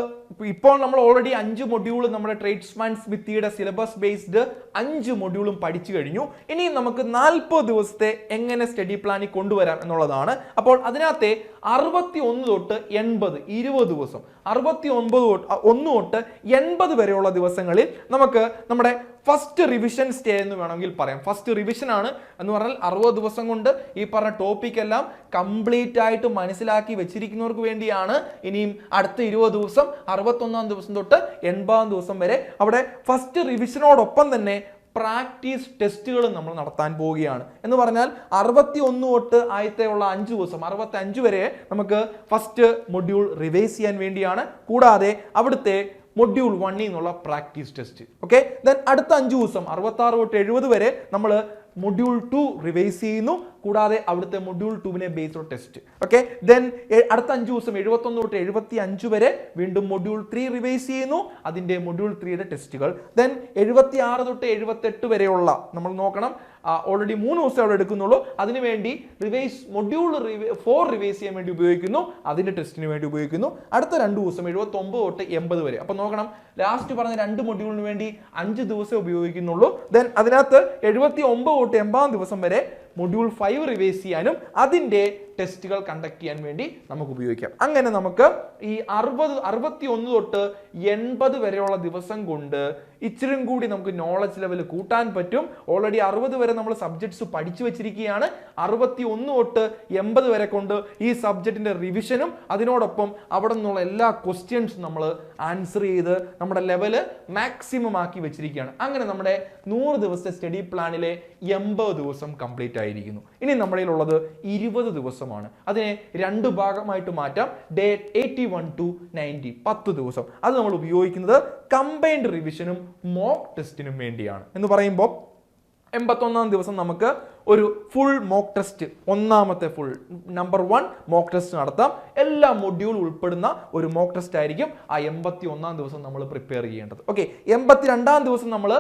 ഇപ്പോൾ നമ്മൾ ഓൾറെഡി 5 മൊഡ്യൂൾ നമ്മുടെ ട്രേഡ്സ്മാൻ സ്മിത്തിയുടെ സിലബസ് ബേസ്ഡ് 5 മൊഡ്യൂളും പഠിച്ചു കഴിഞ്ഞു. ഇനി നമുക്ക് 40 ദിവസത്തെ എങ്ങനെ സ്റ്റഡി പ്ലാനിൽ കൊണ്ടുവരാം എന്നുള്ളതാണ്. അപ്പോൾ അതിനകത്തെ 61 തൊട്ട് 80, 20 ദിവസം, 69 തൊട്ട് 80 വരെയുള്ള ദിവസങ്ങളിൽ നമുക്ക് നമ്മുടെ ഫസ്റ്റ് റിവിഷൻ സ്റ്റേ എന്ന് വേണമെങ്കിൽ പറയാം. ഫസ്റ്റ് റിവിഷൻ ആണ് എന്ന് പറഞ്ഞാൽ 60 ദിവസം കൊണ്ട് ഈ പറഞ്ഞ ടോപ്പിക് എല്ലാം കംപ്ലീറ്റ് ആയിട്ട് മനസ്സിലാക്കി വെച്ചിരിക്കുന്നവർക്ക് വേണ്ടിയാണ്. ഇനിയും അടുത്ത 20 ദിവസം, 61ാം ദിവസം തൊട്ട് 80ാം ദിവസം വരെ അവിടെ ഫസ്റ്റ് റിവിഷനോടൊപ്പം തന്നെ പ്രാക്ടീസ് ടെസ്റ്റുകൾ നമ്മൾ നടത്താൻ പോവുകയാണ്. എന്ന് പറഞ്ഞാൽ 61 തൊട്ട് ആദ്യത്തെ ഉള്ള 5 ദിവസം, 65 വരെ നമുക്ക് ഫസ്റ്റ് മൊഡ്യൂൾ റിവൈസ് ചെയ്യാൻ വേണ്ടിയാണ്. കൂടാതെ അവിടുത്തെ മൊഡ്യൂൾ 1 എന്നുള്ള പ്രാക്ടീസ് ടെസ്റ്റ്. ഓക്കെ, ദെൻ അടുത്ത 5 ദിവസം 66 തൊട്ട് 70 വരെ നമ്മൾ മൊഡ്യൂൾ 2 റിവൈസ് ചെയ്യുന്നു. കൂടാതെ അവിടുത്തെ module 2 based test. Okay, then അടുത്ത 5 ദിവസം 71 തൊട്ട് 75 വരെ വീണ്ടും മൊഡ്യൂൾ 3 റിവൈസ് ചെയ്യുന്നു, അതിന്റെ മൊഡ്യൂൾ 3 ടെസ്റ്റുകൾ. ദെൻ 76 തൊട്ട് 78 വരെയുള്ള നമ്മൾ നോക്കണം, ഓൾറെഡി 3 ദിവസം അവിടെ എടുക്കുന്നുള്ളൂ, അതിനുവേണ്ടി മൊഡ്യൂൾ 4 റിവൈസ് ചെയ്യാൻ വേണ്ടി ഉപയോഗിക്കുന്നു, അതിന്റെ ടെസ്റ്റിന് വേണ്ടി ഉപയോഗിക്കുന്നു. അടുത്ത 2 ദിവസം 79 തൊട്ട് 80 വരെ. അപ്പൊ നോക്കണം, ലാസ്റ്റ് പറഞ്ഞ 2 മൊഡ്യൂളിന് വേണ്ടി 5 ദിവസം ഉപയോഗിക്കുന്നുള്ളൂ. ദെൻ അതിനകത്ത് 79 തൊട്ട് 80 ദിവസം വരെ മൊഡ്യൂൾ 5 റിവൈസ് ചെയ്യാനും അതിന്റെ ടെസ്റ്റുകൾ കണ്ടക്ട് ചെയ്യാൻ വേണ്ടി നമുക്ക് ഉപയോഗിക്കാം. അങ്ങനെ നമുക്ക് ഈ 61 തൊട്ട് 80 വരെയുള്ള ദിവസം കൊണ്ട് ഇച്ചിരും കൂടി നമുക്ക് നോളജ് ലെവൽ കൂട്ടാൻ പറ്റും. ഓൾറെഡി 60 വരെ നമ്മൾ സബ്ജക്ട്സ് പഠിച്ചു വെച്ചിരിക്കുകയാണ്. 61 തൊട്ട് 80 വരെ കൊണ്ട് ഈ സബ്ജക്റ്റിന്റെ റിവിഷനും അതിനോടൊപ്പം അവിടെ നിന്നുള്ള എല്ലാ ക്വസ്റ്റ്യൻസും നമ്മൾ ആൻസർ ചെയ്ത് നമ്മുടെ ലെവല് മാക്സിമം ആക്കി വെച്ചിരിക്കുകയാണ്. അങ്ങനെ നമ്മുടെ 100 ദിവസത്തെ സ്റ്റഡി പ്ലാനിലെ 80 ദിവസം കംപ്ലീറ്റ് ആയിരിക്കുന്നു. ഇനി നമ്മുടെ ഉള്ളത് 20 ദിവസമാണ്. അതിനെ 2 ഭാഗമായിട്ട് മാറ്റാം. ഡേ 81 ടു 90, 10 ദിവസം. അത് നമ്മൾ ഉപയോഗിക്കുന്നത് കമ്പൈൻഡ് റിവിഷനും മോക്ക് ടെസ്റ്റിനും വേണ്ടിയാണ്. എന്ന് പറയുമ്പോൾ 81-ാം ദിവസം നമുക്ക് ഒരു ഫുൾ മോക്ക് ടെസ്റ്റ്, ഒന്നാമത്തെ ഫുൾ നമ്പർ 1 മോക്ക് ടെസ്റ്റ് നടത്താം. എല്ലാ മൊഡ്യൂൾ ഉൾപ്പെടുന്ന ഒരു മോക്ക് ടെസ്റ്റ് ആയിരിക്കും ആ 81-ാം ദിവസം നമ്മൾ പ്രിപ്പയർ ചെയ്യേണ്ടത്. ഓക്കെ, 82-ാം ദിവസം നമ്മൾ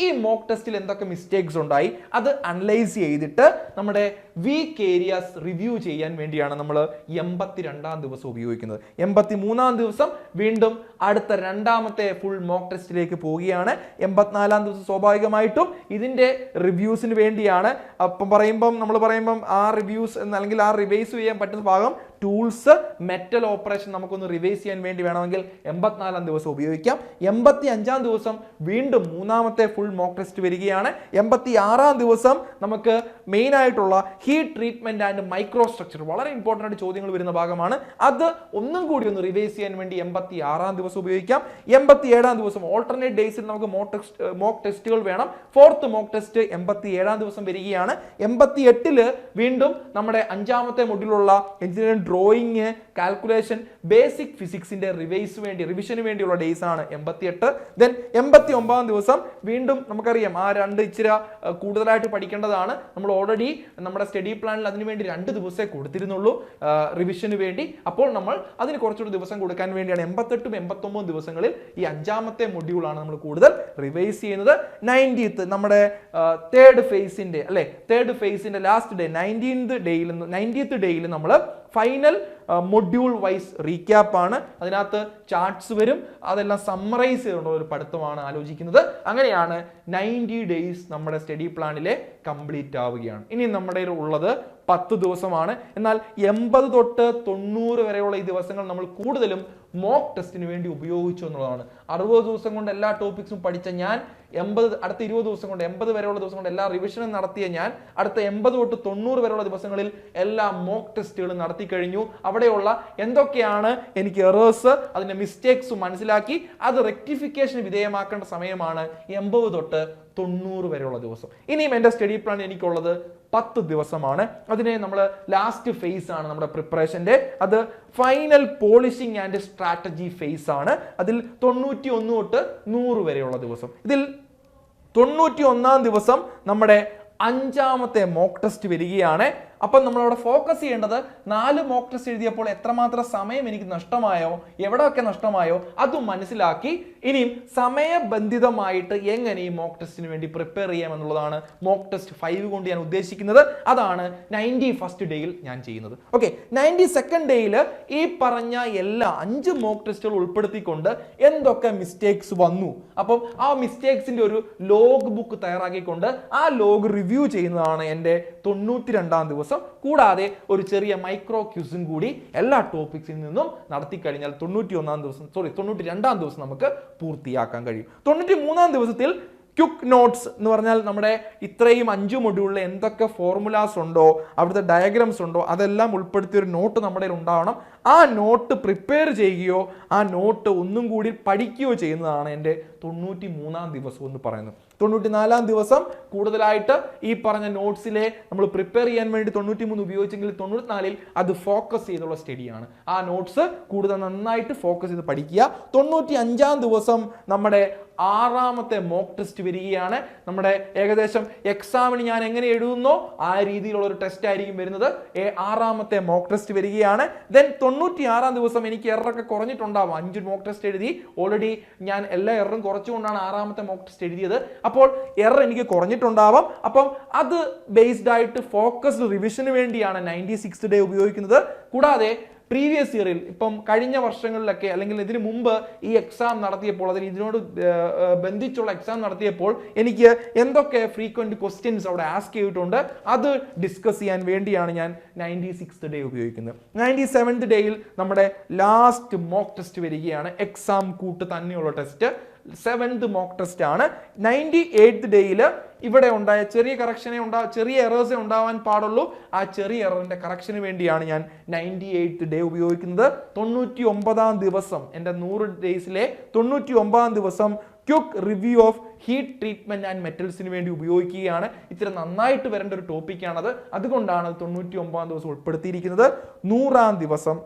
ഈ മോക്ക് ടെസ്റ്റിൽ എന്തൊക്കെ മിസ്റ്റേക്സ് ഉണ്ടായി അത് അനലൈസ് ചെയ്തിട്ട് നമ്മുടെ വീക്ക് ഏരിയാസ് റിവ്യൂ ചെയ്യാൻ വേണ്ടിയാണ് നമ്മൾ 82-ാം ദിവസം ഉപയോഗിക്കുന്നത്. 83-ാം ദിവസം വീണ്ടും അടുത്ത രണ്ടാമത്തെ ഫുൾ മോക്ക് ടെസ്റ്റിലേക്ക് പോവുകയാണ്. 84-ാം ദിവസം സ്വാഭാവികമായിട്ടും ഇതിന്റെ റിവ്യൂസിന് വേണ്ടിയാണ്. നമ്മൾ പറയുമ്പം ആ റിവ്യൂസ് അല്ലെങ്കിൽ ആ റിവൈസ് ചെയ്യാൻ പറ്റുന്ന ഭാഗം ടൂൾസ്, മെറ്റൽ ഓപ്പറേഷൻ നമുക്കൊന്ന് റിവൈസ് ചെയ്യാൻ വേണ്ടി വേണമെങ്കിൽ 84-ാം ദിവസം ഉപയോഗിക്കാം. 85-ാം ദിവസം വീണ്ടും 3-ാമത്തെ ഫുൾ മോക്ക് ടെസ്റ്റ് വരികയാണ്. 86-ാം ദിവസം നമുക്ക് മെയിൻ ആയിട്ടുള്ള heat treatment and micro structure, വളരെ ഇമ്പോർട്ടന്റ് ആയിട്ട് ചോദ്യങ്ങൾ വരുന്ന ഭാഗമാണ്. അത് ഒന്നും കൂടി ഒന്ന് റിവൈസ് ചെയ്യാൻ വേണ്ടി 86-ാം ദിവസം ഉപയോഗിക്കാം. 87-ാം ദിവസം ഓൾട്ടർനേറ്റ് ഡേയ്സിൽ നമുക്ക് മോക്ക് ടെസ്റ്റുകൾ വേണം. 4th മോക്ക് ടെസ്റ്റ് 87-ാം ദിവസം വരികയാണ്. 88-ല് വീണ്ടും നമ്മുടെ 5-ാമത്തെ മൊഡ്യൂളുള്ള എഞ്ചിനീയറിംഗ് ഡ്രോയിങ്, കാൽക്കുലേഷൻ, ബേസിക് ഫിസിക്സിന്റെ റിവിഷന് വേണ്ടിയുള്ള ഡേയ്സ് ആണ് 88. ദെൻ 89-ാം ദിവസം വീണ്ടും നമുക്കറിയാം ആ 2 ഇച്ചിരി കൂടുതലായിട്ട് പഠിക്കേണ്ടതാണ്. നമ്മൾ ഓൾറെഡി നമ്മുടെ സ്റ്റഡി പ്ലാനിൽ അതിനു വേണ്ടി 2 ദിവസമേ കൊടുത്തിരുന്നുള്ളൂ റിവിഷന് വേണ്ടി. അപ്പോൾ നമ്മൾ അതിന് കുറച്ചുകൂടി ദിവസം കൊടുക്കാൻ വേണ്ടിയാണ് 88ഉം 89 ദിവസങ്ങളിൽ ഈ 5-ാമത്തെ മൊഡ്യൂളാണ് നമ്മൾ കൂടുതൽ റിവൈസ് ചെയ്യുന്നത്. 90th നമ്മുടെ തേർഡ് ഫേസിന്റെ ലാസ്റ്റ് ഡേ 90th ഡേയിൽ നമ്മൾ ഫൈനൽ മൊഡ്യൂൾ വൈസ് റീക്യാപ്പ് ആണ്. അതിനകത്ത് ചാർട്ട്സ് വരും, അതെല്ലാം സമ്മറൈസ് ചെയ്തുള്ള ഒരു പഠിത്തമാണ് ആലോചിക്കുന്നത്. അങ്ങനെയാണ് 90 ഡേയ്സ് നമ്മുടെ സ്റ്റഡി പ്ലാനിലെ കംപ്ലീറ്റ് ആവുകയാണ്. ഇനി നമ്മുടെ ഉള്ളത് 10 ദിവസമാണ്. എന്നാൽ 80 തൊട്ട് 90 വരെയുള്ള ഈ ദിവസങ്ങൾ നമ്മൾ കൂടുതലും മോക്ക് ടെസ്റ്റിന് വേണ്ടി ഉപയോഗിച്ചു എന്നുള്ളതാണ്. 60 ദിവസം കൊണ്ട് എല്ലാ ടോപ്പിക്സും പഠിച്ച ഞാൻ അടുത്ത 20 ദിവസം കൊണ്ട് 80 വരെയുള്ള ദിവസം കൊണ്ട് എല്ലാ റിവിഷനും നടത്തിയ ഞാൻ അടുത്ത 80 തൊട്ട് 90 വരെയുള്ള ദിവസങ്ങളിൽ എല്ലാ മോക്ക് ടെസ്റ്റുകളും നടത്തി കഴിഞ്ഞു. അവിടെയുള്ള എന്തൊക്കെയാണ് എനിക്ക് എറേഴ്സ്, അതിന്റെ മിസ്റ്റേക്സ് മനസ്സിലാക്കി അത് റെക്ടിഫിക്കേഷന് വിധേയമാക്കേണ്ട സമയമാണ് 80 തൊട്ട് 90 വരെയുള്ള ദിവസം. ഇനിയും എൻ്റെ സ്റ്റഡി പ്ലാൻ എനിക്കുള്ളത് 10 ദിവസമാണ്. അതിനെ നമ്മൾ ലാസ്റ്റ് ഫേസ് ആണ് നമ്മുടെ പ്രിപ്പറേഷന്റെ. അത് final polishing and strategy phase ആണ്. അതിൽ 91 തൊട്ട് 100 വരെയുള്ള ദിവസം. ഇതിൽ 91-ാം ദിവസം നമ്മുടെ 5-ാമത്തെ മോക്ക് ടെസ്റ്റ് വരികയാണ്. അപ്പം നമ്മളവിടെ ഫോക്കസ് ചെയ്യേണ്ടത് 4 മോക്ക് ടെസ്റ്റ് എഴുതിയപ്പോൾ എത്രമാത്രം സമയം എനിക്ക് നഷ്ടമായോ, എവിടെയൊക്കെ നഷ്ടമായോ അതും മനസ്സിലാക്കി ഇനിയും സമയബന്ധിതമായിട്ട് എങ്ങനെ ഈ മോക്ക് ടെസ്റ്റിന് വേണ്ടി പ്രിപ്പയർ ചെയ്യാം എന്നുള്ളതാണ് മോക്ക് ടെസ്റ്റ് 5 കൊണ്ട് ഞാൻ ഉദ്ദേശിക്കുന്നത്. അതാണ് 91st ഡേയിൽ ഞാൻ ചെയ്യുന്നത്. ഓക്കെ, 92nd ഡേയിൽ ഈ പറഞ്ഞ എല്ലാ 5 മോക്ക് ടെസ്റ്റുകൾ ഉൾപ്പെടുത്തിക്കൊണ്ട് എന്തൊക്കെ മിസ്റ്റേക്സ് വന്നു, അപ്പം ആ മിസ്റ്റേക്സിന്റെ ഒരു ലോഗ് ബുക്ക് തയ്യാറാക്കിക്കൊണ്ട് ആ ലോഗ് റിവ്യൂ ചെയ്യുന്നതാണ് എൻ്റെ 92-ാം ദിവസം. കൂടാതെ ഒരു ചെറിയ മൈക്രോ ക്യൂസും കൂടി എല്ലാ ടോപ്പിക്സിൽ നിന്നും നടത്തി കഴിഞ്ഞാൽ 92-ാം ദിവസം നമുക്ക് പൂർത്തിയാക്കാൻ കഴിയും. 93-ാം ദിവസത്തിൽ ക്വിക്ക് നോട്ട്സ് എന്ന് പറഞ്ഞാൽ നമ്മുടെ ഇത്രയും 5 മൊഡ്യൂളിൽ എന്തൊക്കെ ഫോർമുലാസ് ഉണ്ടോ, അവിടുത്തെ ഡയഗ്രാംസ് ഉണ്ടോ, അതെല്ലാം ഉൾപ്പെടുത്തിയ ഒരു നോട്ട് നമ്മുടെ ഉണ്ടാവണം. ആ നോട്ട് പ്രിപ്പയർ ചെയ്യുകയോ ആ നോട്ട് ഒന്നും കൂടി പഠിക്കുകയോ ചെയ്യുന്നതാണ് എൻ്റെ 93-ാം ദിവസം എന്ന് പറയുന്നത്. 94-ാം ദിവസം കൂടുതലായിട്ട് ഈ പറഞ്ഞ നോട്ട്സിലെ നമ്മൾ പ്രിപ്പയർ ചെയ്യാൻ വേണ്ടി 93 ഉപയോഗിച്ചെങ്കിൽ 94-ൽ അത് ഫോക്കസ് ചെയ്തുള്ള സ്റ്റഡിയാണ്. ആ നോട്ട്സ് കൂടുതൽ നന്നായിട്ട് ഫോക്കസ് ചെയ്ത് പഠിക്കുക. 95-ാം ദിവസം നമ്മുടെ ആറാമത്തെ മോക്ക് ടെസ്റ്റ് വരികയാണ്. നമ്മുടെ ഏകദേശം എക്സാമിന് ഞാൻ എങ്ങനെ എഴുതുന്നോ ആ രീതിയിലുള്ള ഒരു ടെസ്റ്റ് ആയിരിക്കും വരുന്നത്. ആറാമത്തെ മോക്ക് ടെസ്റ്റ് വരികയാണ്. ദെൻ 96-ാം ദിവസം എനിക്ക് എററൊക്കെ കുറഞ്ഞിട്ടുണ്ടാവും. 5 മോക്ക് ടെസ്റ്റ് എഴുതി, ഓൾറെഡി ഞാൻ എല്ലാ എററും കുറച്ചുകൊണ്ടാണ് ആറാമത്തെ മോക്ക് ടെസ്റ്റ് എഴുതിയത്. അപ്പോൾ എറർ എനിക്ക് കുറഞ്ഞിട്ടുണ്ടാവാം. അപ്പം അത് ബേസ്ഡ് ആയിട്ട് ഫോക്കസ്ഡ് റിവിഷന് വേണ്ടിയാണ് 96th ഡേ ഉപയോഗിക്കുന്നത്. കൂടാതെ പ്രീവിയസ് ഇയറിൽ ഇപ്പം കഴിഞ്ഞ വർഷങ്ങളിലൊക്കെ അല്ലെങ്കിൽ ഇതിനു മുമ്പ് ഈ എക്സാം നടത്തിയപ്പോൾ, അതിന് ഇതിനോട് ബന്ധിച്ചുള്ള എക്സാം നടത്തിയപ്പോൾ എനിക്ക് എന്തൊക്കെ ഫ്രീക്വന്റ് ക്വസ്റ്റ്യൻസ് അവിടെ ആസ്ക് ചെയ്തിട്ടുണ്ട് അത് ഡിസ്കസ് ചെയ്യാൻ വേണ്ടിയാണ് ഞാൻ 96th ഡേ ഉപയോഗിക്കുന്നത്. 97th ഡേയിൽ നമ്മുടെ ലാസ്റ്റ് മോക്ക് ടെസ്റ്റ് വരികയാണ്. എക്സാം കൂട്ട് തന്നെയുള്ള ടെസ്റ്റ് 7th മോക്ക് ടെസ്റ്റ് ആണ്. 98th ഡേയിൽ ഇവിടെ ഉണ്ടായ ചെറിയ എറേഴ്സേ ഉണ്ടാവാൻ പാടുള്ളൂ. ആ ചെറിയ എററിന്റെ കറക്ഷന് വേണ്ടിയാണ് ഞാൻ 98th ഡേ ഉപയോഗിക്കുന്നത്. 99-ാം ദിവസം, എൻ്റെ 100 ഡേയ്സിലെ 99-ാം ദിവസം quick review of heat treatment and മെറ്റൽസിന് വേണ്ടി ഉപയോഗിക്കുകയാണ്. ഇത്തിരി നന്നായിട്ട് വരേണ്ട ഒരു ടോപ്പിക്കാണത്. അതുകൊണ്ടാണ് 99-ാം ദിവസം ഉൾപ്പെടുത്തിയിരിക്കുന്നത്. 100-ാം ദിവസം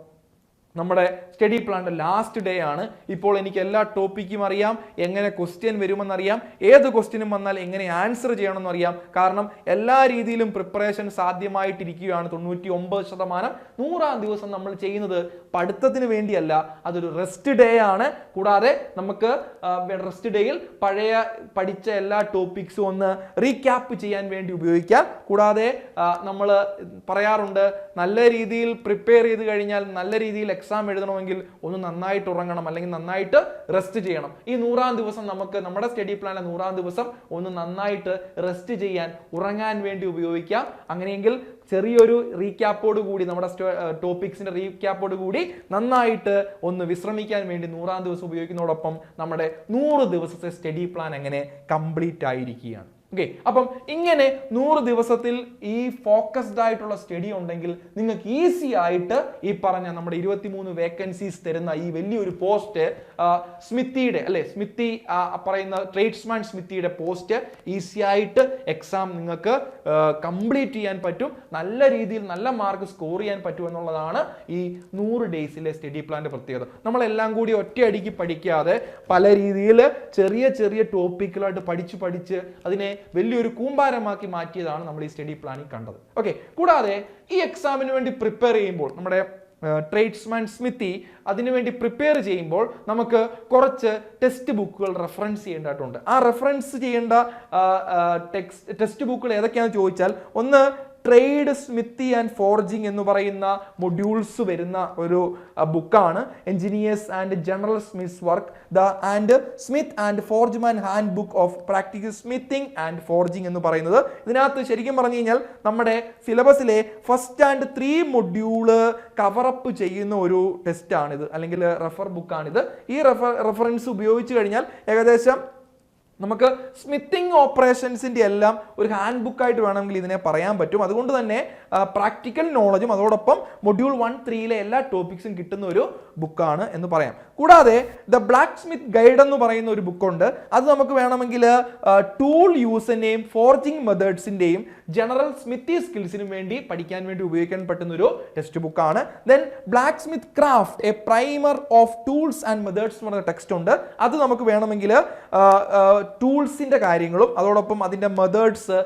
നമ്മുടെ സ്റ്റഡി പ്ലാന്റെ ലാസ്റ്റ് ഡേ ആണ്. ഇപ്പോൾ എനിക്ക് എല്ലാ ടോപ്പിക്കും അറിയാം, എങ്ങനെ ക്വസ്റ്റ്യൻ വരുമെന്നറിയാം, ഏത് ക്വസ്റ്റ്യനും വന്നാൽ എങ്ങനെ ആൻസർ ചെയ്യണമെന്ന് അറിയാം. കാരണം എല്ലാ രീതിയിലും പ്രിപ്പറേഷൻ സാധ്യമായിട്ടിരിക്കുകയാണ്. 99%. 100-ാം ദിവസം നമ്മൾ ചെയ്യുന്നത് പഠിത്തത്തിന് വേണ്ടിയല്ല, അതൊരു റെസ്റ്റ് ഡേ ആണ്. കൂടാതെ നമുക്ക് റെസ്റ്റ് ഡേയിൽ പഠിച്ച എല്ലാ ടോപ്പിക്സും ഒന്ന് റീക്യാപ്പ് ചെയ്യാൻ വേണ്ടി ഉപയോഗിക്കാം. കൂടാതെ നമ്മൾ പറയാറുണ്ട്, നല്ല രീതിയിൽ പ്രിപ്പയർ ചെയ്ത് കഴിഞ്ഞാൽ നല്ല രീതിയിൽ എക്സാം എഴുതണമെങ്കിൽ ഒന്ന് നന്നായിട്ട് ഉറങ്ങണം, അല്ലെങ്കിൽ നന്നായിട്ട് റെസ്റ്റ് ചെയ്യണം. ഈ 100-ാം ദിവസം നമുക്ക് നമ്മുടെ സ്റ്റഡി പ്ലാനിലെ 100-ാം ദിവസം ഒന്ന് നന്നായിട്ട് റെസ്റ്റ് ചെയ്യാൻ, ഉറങ്ങാൻ വേണ്ടി ഉപയോഗിക്കാം. അങ്ങനെയെങ്കിൽ ചെറിയൊരു റീക്യാപ്പോട് കൂടി, നമ്മുടെ ടോപ്പിക്സിന്റെ റീക്യാപ്പോട് കൂടി നന്നായിട്ട് ഒന്ന് വിശ്രമിക്കാൻ വേണ്ടി 100-ാം ദിവസം ഉപയോഗിക്കുന്നതോടൊപ്പം നമ്മുടെ 100 ദിവസത്തെ സ്റ്റഡി പ്ലാൻ എങ്ങനെ കംപ്ലീറ്റ് ആയിരിക്കുകയാണ്. ഓക്കെ, അപ്പം ഇങ്ങനെ 100 ദിവസത്തിൽ ഈ ഫോക്കസ്ഡ് ആയിട്ടുള്ള സ്റ്റഡി ഉണ്ടെങ്കിൽ നിങ്ങൾക്ക് ഈസി ആയിട്ട് ഈ പറഞ്ഞ നമ്മുടെ 23 വേക്കൻസീസ് തരുന്ന ഈ വലിയൊരു പോസ്റ്റ്, സ്മിത്തിയുടെ സ്മിത്തി പറയുന്ന ട്രേഡ്സ്മാൻ സ്മിത്തിയുടെ പോസ്റ്റ് ഈസി ആയിട്ട് എക്സാം നിങ്ങൾക്ക് കംപ്ലീറ്റ് ചെയ്യാൻ പറ്റും. നല്ല രീതിയിൽ നല്ല മാർക്ക് സ്കോർ ചെയ്യാൻ പറ്റും എന്നുള്ളതാണ് ഈ 100 ഡേയ്സിലെ സ്റ്റഡി പ്ലാന്റെ പ്രത്യേകത. നമ്മളെല്ലാം കൂടി ഒറ്റയടിക്ക് പഠിക്കാതെ പല രീതിയിൽ ചെറിയ ചെറിയ ടോപ്പിക്കുകളായിട്ട് പഠിച്ച് അതിനെ വലിയൊരു കൂമ്പാരമാക്കി മാറ്റിയതാണ് നമ്മൾ ഈ സ്റ്റഡി പ്ലാനിൽ കണ്ടത്. ഓക്കെ, കൂടാതെ ഈ എക്സാമിന് വേണ്ടി പ്രിപ്പയർ ചെയ്യുമ്പോൾ നമ്മുടെ ട്രേഡ്സ്മാൻ സ്മിത്തി അതിനുവേണ്ടി പ്രിപ്പയർ ചെയ്യുമ്പോൾ നമുക്ക് കുറച്ച് ടെക്സ്റ്റ് ബുക്കുകൾ റെഫറൻസ് ചെയ്യേണ്ടതായിട്ടുണ്ട്. ആ റെഫറൻസ് ചെയ്യേണ്ട ടെക്സ്റ്റ് ബുക്കുകൾ ഏതൊക്കെയാണെന്ന് ചോദിച്ചാൽ, ഒന്ന് ട്രേഡ് സ്മിത്തി ആൻഡ് ഫോർജിങ് എന്ന് പറയുന്ന മൊഡ്യൂൾസ് വരുന്ന ഒരു ബുക്കാണ്. Engineers and general smiths work, and smith and forgeman hand book of practical smithing and forging എന്ന് പറയുന്നത്. ഇതിനകത്ത് ശരിക്കും പറഞ്ഞു കഴിഞ്ഞാൽ നമ്മുടെ സിലബസിലെ 1st and 3 മൊഡ്യൂള് കവറപ്പ് ചെയ്യുന്ന ഒരു ടെസ്റ്റാണിത്, അല്ലെങ്കിൽ റെഫർ ബുക്കാണിത്. ഈ റെഫറൻസ് ഉപയോഗിച്ച് കഴിഞ്ഞാൽ ഏകദേശം നമുക്ക് സ്മിത്തിങ് ഓപ്പറേഷൻസിന്റെ എല്ലാം ഒരു ഹാൻഡ് ബുക്കായിട്ട് വേണമെങ്കിൽ ഇതിനെ പറയാൻ പറ്റും. അതുകൊണ്ട് തന്നെ പ്രാക്ടിക്കൽ നോളജും അതോടൊപ്പം മൊഡ്യൂൾ 1-3 എല്ലാ ടോപ്പിക്സും കിട്ടുന്ന ഒരു ബുക്കാണ് എന്ന് പറയാം. കൂടാതെ ദ ബ്ലാക്ക് സ്മിത്ത് ഗൈഡ് എന്ന് പറയുന്ന ഒരു ബുക്കുണ്ട്. അത് നമുക്ക് വേണമെങ്കിൽ ടൂൾ യൂസിന്റെയും ഫോർജിങ് മെത്തേഡ്സിന്റെയും ജനറൽ സ്മിത്തി സ്കിൽസിനും വേണ്ടി പഠിക്കാൻ വേണ്ടി ഉപയോഗിക്കാൻ പറ്റുന്ന ഒരു ടെക്സ്റ്റ് ബുക്കാണ്. Then black Smith craft A primer of tools and methods എന്ന് പറയുന്ന ടെക്സ്റ്റ് ഉണ്ട്. അത് നമുക്ക് വേണമെങ്കിൽ ടൂൾസിന്റെ കാര്യങ്ങളും അതോടൊപ്പം അതിന്റെ methods,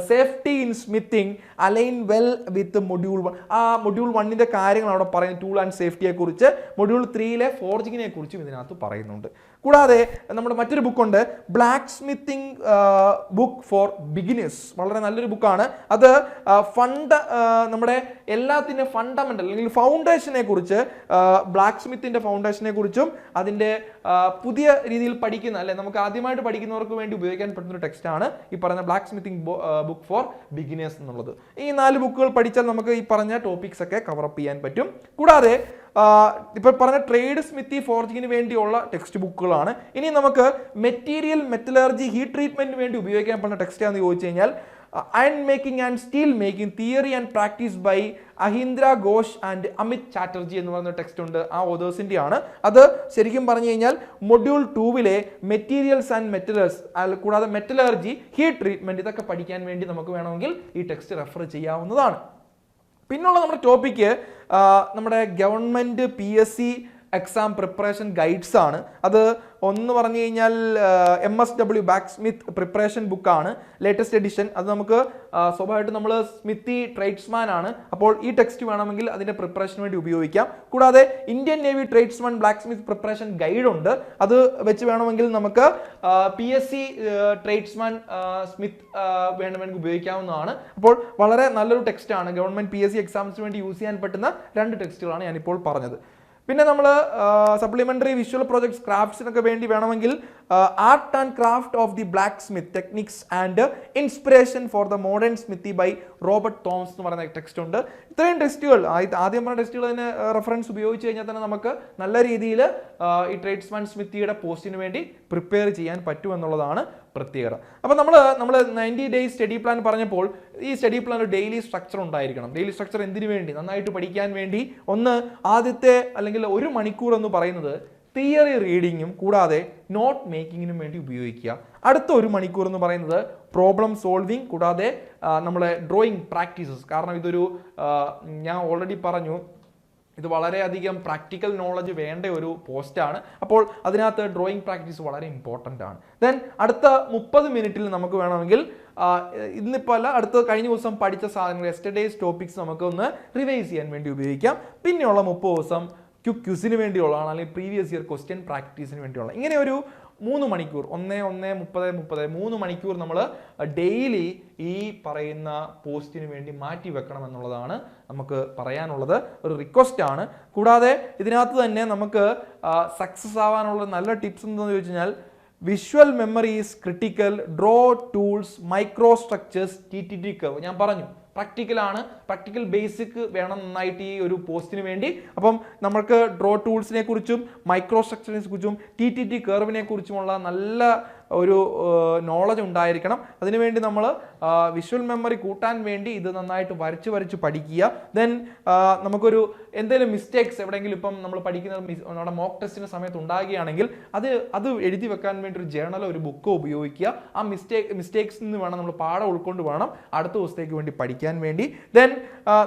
safety in smithing align well with module 1. ആ മൊഡ്യൂൾ 1ന്റെ കാര്യങ്ങൾ അവിടെ പറയുന്നത്, ടൂൾ ആൻഡ് സേഫ്റ്റിയെ കുറിച്ച്. മൊഡ്യൂൾ 3 ഫോർജിങ്ങിനെ കുറിച്ചും ഇതിനകത്ത് പറയുന്നുണ്ട്. കൂടാതെ നമ്മുടെ മറ്റൊരു ബുക്കുണ്ട്, blacksmithing book for beginners. വളരെ നല്ലൊരു ബുക്കാണ്. അത് നമ്മുടെ എല്ലാത്തിൻ്റെ ഫണ്ടമെന്റൽ അല്ലെങ്കിൽ ഫൗണ്ടേഷനെ കുറിച്ച്, ബ്ലാക്ക് സ്മിത്തിന്റെ ഫൗണ്ടേഷനെ കുറിച്ചും അതിൻ്റെ പുതിയ രീതിയിൽ പഠിക്കുന്ന നമുക്ക് ആദ്യമായിട്ട് പഠിക്കുന്നവർക്ക് വേണ്ടി ഉപയോഗിക്കാൻ പറ്റുന്ന ഒരു ടെക്സ്റ്റാണ് ഈ പറയുന്ന black smithing book for beginners എന്നുള്ളത്. ഈ 4 ബുക്കുകൾ പഠിച്ചാൽ നമുക്ക് ഈ പറഞ്ഞ ടോപ്പിക്സ് ഒക്കെ കവറപ്പ് ചെയ്യാൻ പറ്റും. കൂടാതെ ഇപ്പോൾ പറഞ്ഞ ട്രേഡ് സ്മിത്തി ഫോർജിങ്ങിന് വേണ്ടിയുള്ള ടെക്സ്റ്റ് ബുക്കുകളാണ്. ഇനി നമുക്ക് മെറ്റീരിയൽ മെറ്റലർജി ഹീറ്റ് ട്രീറ്റ്മെന്റിന് വേണ്ടി ഉപയോഗിക്കാൻ പറ്റുന്ന ടെക്സ്റ്റ് ആണെന്ന് ചോദിച്ചു കഴിഞ്ഞാൽ, iron making and steel making theory and practice by Ahindra Ghosh and Amit Chatterjee എന്ന് പറയുന്ന ടെക്സ്റ്റ് ഉണ്ട്. ആ ഓതേഴ്സിന്റെ ആണ്. അത് ശരിക്കും പറഞ്ഞു കഴിഞ്ഞാൽ മൊഡ്യൂൾ 2 മെറ്റീരിയൽസ് ആൻഡ് മെറ്റലേഴ്സ്, കൂടാതെ മെറ്റലർജി, ഹീറ്റ് ട്രീറ്റ്മെന്റ്, ഇതൊക്കെ പഠിക്കാൻ വേണ്ടി നമുക്ക് വേണമെങ്കിൽ ഈ ടെക്സ്റ്റ് റെഫർ ചെയ്യാവുന്നതാണ്. പിന്നുള്ള നമ്മുടെ ടോപ്പിക്ക് നമ്മുടെ government PSC exam preparation guides ആണ്. അത് ഒന്ന് പറഞ്ഞു കഴിഞ്ഞാൽ MSW ബാക്ക് സ്മിത്ത് പ്രിപ്പറേഷൻ ബുക്കാണ്, ലേറ്റസ്റ്റ് എഡിഷൻ. അത് നമുക്ക് സ്വാഭാവികമായിട്ടും നമ്മൾ സ്മിത്തി ട്രേഡ്സ്മാൻ ആണ്, അപ്പോൾ ഈ ടെക്സ്റ്റ് വേണമെങ്കിൽ അതിന്റെ പ്രിപ്പറേഷന് വേണ്ടി ഉപയോഗിക്കാം. കൂടാതെ Indian navy tradesman black Smith preparation guide ഉണ്ട്, അത് വെച്ച് വേണമെങ്കിൽ നമുക്ക് PSC ട്രേഡ്സ്മാൻ സ്മിത്ത് വേണമെങ്കിൽ ഉപയോഗിക്കാവുന്നതാണ്. അപ്പോൾ വളരെ നല്ലൊരു ടെക്സ്റ്റാണ്, ഗവൺമെന്റ് PSC എക്സാംസിന് വേണ്ടി യൂസ് ചെയ്യാൻ പറ്റുന്ന 2 ടെക്സ്റ്റുകളാണ് ഞാനിപ്പോൾ പറഞ്ഞത്. പിന്നെ നമ്മൾ സപ്ലിമെന്ററി വിഷ്വൽ പ്രോജക്ട്സ് ക്രാഫ്റ്റ്സിനൊക്കെ വേണ്ടി വേണമെങ്കിൽ art and craft of the blacksmith techniques and inspiration for the modern smithy by Robert Thoms എന്ന് പറയുന്ന ടെക്സ്റ്റ് ഉണ്ട്. ഇത്രയും ടെക്സ്റ്റുകൾ, ആദ്യം പറഞ്ഞ ടെക്സ്റ്റുകൾ തന്നെ റെഫറൻസ് ഉപയോഗിച്ച് കഴിഞ്ഞാൽ തന്നെ നമുക്ക് നല്ല രീതിയിൽ ഈ ട്രേഡ്സ്മാൻ സ്മിത്തിയുടെ പോസ്റ്റിന് വേണ്ടി പ്രിപ്പയർ ചെയ്യാൻ പറ്റുമെന്നുള്ളതാണ് പ്രത്യേകത. അപ്പോൾ നമ്മൾ 90 ഡേയ്സ് സ്റ്റഡി പ്ലാൻ പറഞ്ഞപ്പോൾ ഈ സ്റ്റഡി പ്ലാൻ ഒരു ഡെയിലി സ്ട്രക്ചർ ഉണ്ടായിരിക്കണം. ഡെയിലി സ്ട്രക്ചർ എന്തിനു വേണ്ടി? നന്നായിട്ട് പഠിക്കാൻ വേണ്ടി. ആദ്യത്തെ അല്ലെങ്കിൽ 1 മണിക്കൂർ എന്ന് പറയുന്നത് തിയറി റീഡിങ്ങും കൂടാതെ നോട്ട് മേക്കിങ്ങിനും വേണ്ടി ഉപയോഗിക്കുക. അടുത്ത 1 മണിക്കൂർ എന്ന് പറയുന്നത് പ്രോബ്ലം സോൾവിങ് കൂടാതെ നമ്മളെ ഡ്രോയിങ് പ്രാക്ടീസസ്. കാരണം ഇതൊരു ഞാൻ ഓൾറെഡി പറഞ്ഞു, ഇത് വളരെയധികം പ്രാക്ടിക്കൽ നോളജ് വേണ്ട ഒരു പോസ്റ്റാണ്. അപ്പോൾ അതിനകത്ത് ഡ്രോയിങ് പ്രാക്ടീസ് വളരെ ഇമ്പോർട്ടൻ്റ് ആണ്. ദെൻ അടുത്ത 30 മിനിറ്റിൽ നമുക്ക് വേണമെങ്കിൽ ഇന്നിപ്പോൾ അല്ല, അടുത്ത കഴിഞ്ഞ ദിവസം പഠിച്ച സാധനങ്ങൾ യെസ്റ്റർഡേയ്സ് ടോപ്പിക്സ് നമുക്ക് ഒന്ന് റിവൈസ് ചെയ്യാൻ വേണ്ടി ഉപയോഗിക്കാം. പിന്നെയുള്ള 30 ദിവസം ക്വിസിന് വേണ്ടിയുള്ളതാണ്, അല്ലെങ്കിൽ പ്രീവിയസ് ഇയർ ക്വസ്റ്റ്യൻ പ്രാക്ടീസിന് വേണ്ടിയുള്ള. ഇങ്ങനെ ഒരു 3 മണിക്കൂർ 1, 30, 3 മണിക്കൂർ നമ്മൾ ഡെയിലി ഈ പറയുന്ന പോസ്റ്റിന് വേണ്ടി മാറ്റി വെക്കണം എന്നുള്ളതാണ് നമുക്ക് പറയാനുള്ളത്. ഒരു റിക്വസ്റ്റ് ആണ്. കൂടാതെ ഇതിനകത്ത് തന്നെ നമുക്ക് സക്സസ് ആവാനുള്ള നല്ല ടിപ്സ് എന്താണെന്ന് ചോദിച്ചു കഴിഞ്ഞാൽ visual memory is critical, draw tools, micro structures, TTT curve. ഞാൻ പറഞ്ഞു പ്രാക്ടിക്കലാണ്, പ്രാക്ടിക്കൽ ബേസിക് വേണം നന്നായിട്ട് ഈ ഒരു പോസ്റ്റിന് വേണ്ടി. അപ്പം നമുക്ക് ഡ്രോ ടൂൾസിനെ കുറിച്ചും മൈക്രോ സ്ട്രക്ചറിനെ കുറിച്ചും TTT കർവിനെ കുറിച്ചുമുള്ള നല്ല ഒരു നോളജ് ഉണ്ടായിരിക്കണം. അതിനുവേണ്ടി നമ്മൾ വിഷ്വൽ മെമ്മറി കൂട്ടാൻ വേണ്ടി ഇത് നന്നായിട്ട് വരച്ച് പഠിക്കുക. ദെൻ നമുക്കൊരു എന്തെങ്കിലും മിസ്റ്റേക്സ് എവിടെയെങ്കിലും ഇപ്പം നമ്മൾ പഠിക്കുന്ന നമ്മുടെ മോക്ക് ടെസ്റ്റിൻ്റെ സമയത്ത് ഉണ്ടാകുകയാണെങ്കിൽ അത് എഴുതി വെക്കാൻ വേണ്ടി ഒരു ജേർണലോ ഒരു ബുക്കോ ഉപയോഗിക്കുക. ആ മിസ്റ്റേക്സ് നിന്ന് വേണം നമ്മൾ പാഠം ഉൾക്കൊണ്ട് വേണം അടുത്ത ദിവസത്തേക്ക് വേണ്ടി പഠിക്കാൻ വേണ്ടി. ദെൻ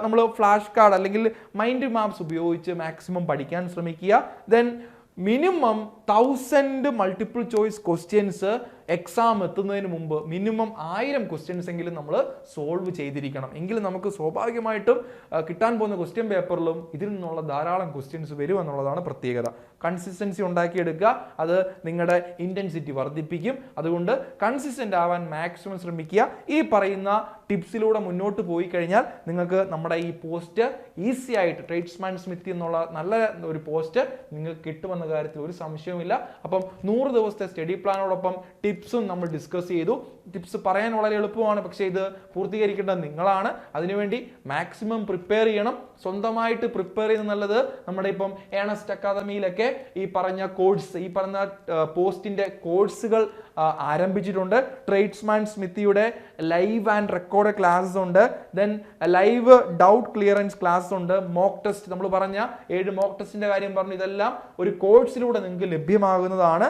നമ്മൾ ഫ്ലാഷ് കാർഡ് അല്ലെങ്കിൽ മൈൻഡ് മാപ്സ് ഉപയോഗിച്ച് മാക്സിമം പഠിക്കാൻ ശ്രമിക്കുക. Then minimum 1000 multiple choice questions exam എത്തുന്നതിന് മുമ്പ് മിനിമം 1000 ക്വസ്റ്റ്യൻസ് എങ്കിലും നമ്മൾ സോൾവ് ചെയ്തിരിക്കണം. എങ്കിലും നമുക്ക് സ്വാഭാവികമായിട്ടും കിട്ടാൻ പോകുന്ന ക്വസ്റ്റ്യൻ പേപ്പറിലും ഇതിൽ നിന്നുള്ള ധാരാളം ക്വസ്റ്റ്യൻസ് വരും എന്നുള്ളതാണ് പ്രത്യേകത. കൺസിസ്റ്റൻസി ഉണ്ടാക്കിയെടുക്കുക, അത് നിങ്ങളുടെ ഇൻറ്റൻസിറ്റി വർദ്ധിപ്പിക്കും. അതുകൊണ്ട് കൺസിസ്റ്റൻ്റ് ആവാൻ മാക്സിമം ശ്രമിക്കുക. ഈ പറയുന്ന ടിപ്സിലൂടെ മുന്നോട്ട് പോയി കഴിഞ്ഞാൽ നിങ്ങൾക്ക് നമ്മുടെ ഈ പോസ്റ്റ് ഈസി ആയിട്ട് ട്രേഡ്സ്മാൻ സ്മിത്തി എന്നുള്ള നല്ല ഒരു പോസ്റ്റ് നിങ്ങൾക്ക് കിട്ടുമെന്ന കാര്യത്തിൽ ഒരു സംശയവുമില്ല. അപ്പം 100 ദിവസത്തെ സ്റ്റഡി പ്ലാനോടൊപ്പം ടിപ്സും നമ്മൾ ഡിസ്കസ് ചെയ്തു. ടിപ്സ് പറയാൻ വളരെ എളുപ്പമാണ്, പക്ഷേ ഇത് പൂർത്തീകരിക്കേണ്ടത് നിങ്ങളാണ്. അതിനുവേണ്ടി മാക്സിമം പ്രിപ്പയർ ചെയ്യണം. സ്വന്തമായിട്ട് പ്രിപ്പയർ ചെയ്യുന്നത് നല്ലത്. നമ്മുടെ ഇപ്പം ഏണസ്റ്റ് അക്കാദമിയിലൊക്കെ ഈ പറഞ്ഞ കോഴ്സ്, ഈ പറഞ്ഞ പോസ്റ്റിന്റെ കോഴ്സുകൾ ആരംഭിച്ചിട്ടുണ്ട്. ട്രേഡ്സ്മാൻ സ്മിത്തിയുടെ ലൈവ് ആൻഡ് റെക്കോർഡ് ക്ലാസ്സസ് ഉണ്ട്. Then live doubt clearance class ഉണ്ട്. മോക്ക് ടെസ്റ്റ്, നമ്മൾ പറഞ്ഞ 7 മോക്ക് ടെസ്റ്റിന്റെ കാര്യം പറഞ്ഞു. ഇതെല്ലാം ഒരു കോഴ്സിലൂടെ നിങ്ങൾക്ക് ലഭ്യമാകുന്നതാണ്.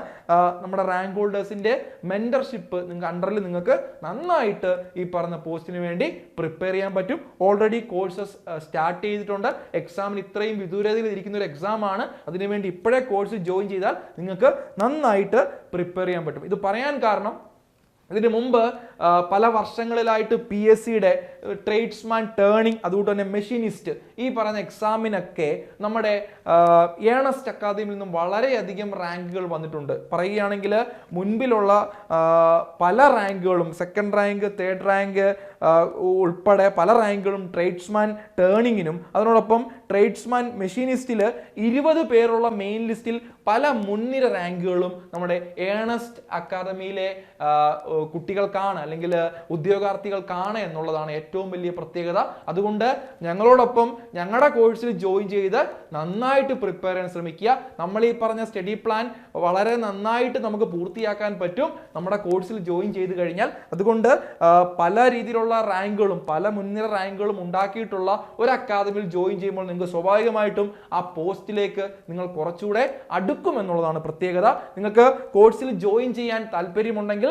നമ്മുടെ റാങ്ക് ഹോൾഡേഴ്സിന്റെ മെന്റർഷിപ്പ് നിങ്ങൾക്ക് അണ്ടറിൽ നിങ്ങൾക്ക് നന്നായിട്ട് ഈ പറഞ്ഞ പോസ്റ്റിന് വേണ്ടി പ്രിപ്പയർ ചെയ്യാൻ പറ്റും. ഓൾറെഡി കോഴ്സസ് സ്റ്റാർട്ട് ചെയ്തിട്ടുണ്ട്. എക്സാമിന് ഇത്രയും വിദൂരതയിൽ ഇരിക്കുന്ന ഒരു എക്സാം ആണ്. അതിനുവേണ്ടി ഇപ്പോഴേ കോഴ്സ് ജോയിൻ ചെയ്താൽ നിങ്ങൾക്ക് നന്നായിട്ട് പ്രിപ്പയർ ചെയ്യാൻ പറ്റും. ഇത് പറയാൻ കാരണം ഇതിന് മുമ്പ് പല വർഷങ്ങളിലായിട്ട് PSCയുടെ ട്രേഡ്സ്മാൻ ടേണിംഗ്, അതുകൊണ്ട് തന്നെ മെഷീനിസ്റ്റ്, ഈ പറയുന്ന എക്സാമിനൊക്കെ നമ്മുടെ ഏണസ്റ്റ് അക്കാദമിയിൽ നിന്നും വളരെയധികം റാങ്കുകൾ വന്നിട്ടുണ്ട്. പറയുകയാണെങ്കിൽ മുൻപിലുള്ള പല റാങ്കുകളും, 2nd റാങ്ക്, 3rd റാങ്ക് ഉൾപ്പെടെ പല റാങ്കുകളും ട്രേഡ്സ്മാൻ ടേണിങ്ങിനും അതിനോടൊപ്പം ട്രേഡ്സ്മാൻ മെഷീനിസ്റ്റിൽ 20 പേരുള്ള മെയിൻ ലിസ്റ്റിൽ പല മുൻനിര റാങ്കുകളും നമ്മുടെ ഏണസ്റ്റ് അക്കാദമിയിലെ കുട്ടികൾക്കാണ് അല്ലെങ്കിൽ ഉദ്യോഗാർത്ഥികൾക്കാണ് എന്നുള്ളതാണ് ഏറ്റവും വലിയ പ്രത്യേകത. അതുകൊണ്ട് ഞങ്ങളോടൊപ്പം ഞങ്ങളുടെ കോഴ്സിൽ ജോയിൻ ചെയ്ത് നന്നായിട്ട് പ്രിപ്പയർ ചെയ്യാൻ ശ്രമിക്കുക. നമ്മൾ ഈ പറഞ്ഞ സ്റ്റഡി പ്ലാൻ വളരെ നന്നായിട്ട് നമുക്ക് പൂർത്തിയാക്കാൻ പറ്റും നമ്മുടെ കോഴ്സിൽ ജോയിൻ ചെയ്ത് കഴിഞ്ഞാൽ. അതുകൊണ്ട് പല രീതിയിലുള്ള തരത്തിലുള്ള റാങ്കുകളും പല മുൻനിര റാങ്കുകളും ഉണ്ടാക്കിയിട്ടുള്ള ഒരു അക്കാദമിയിൽ ജോയിൻ ചെയ്യുമ്പോൾ നിങ്ങൾക്ക് സ്വാഭാവികമായിട്ടും ആ പോസ്റ്റിലേക്ക് നിങ്ങൾ കുറച്ചുകൂടെ അടുക്കും എന്നുള്ളതാണ് പ്രത്യേകത. നിങ്ങൾക്ക് കോഴ്സിൽ ജോയിൻ ചെയ്യാൻ താല്പര്യമുണ്ടെങ്കിൽ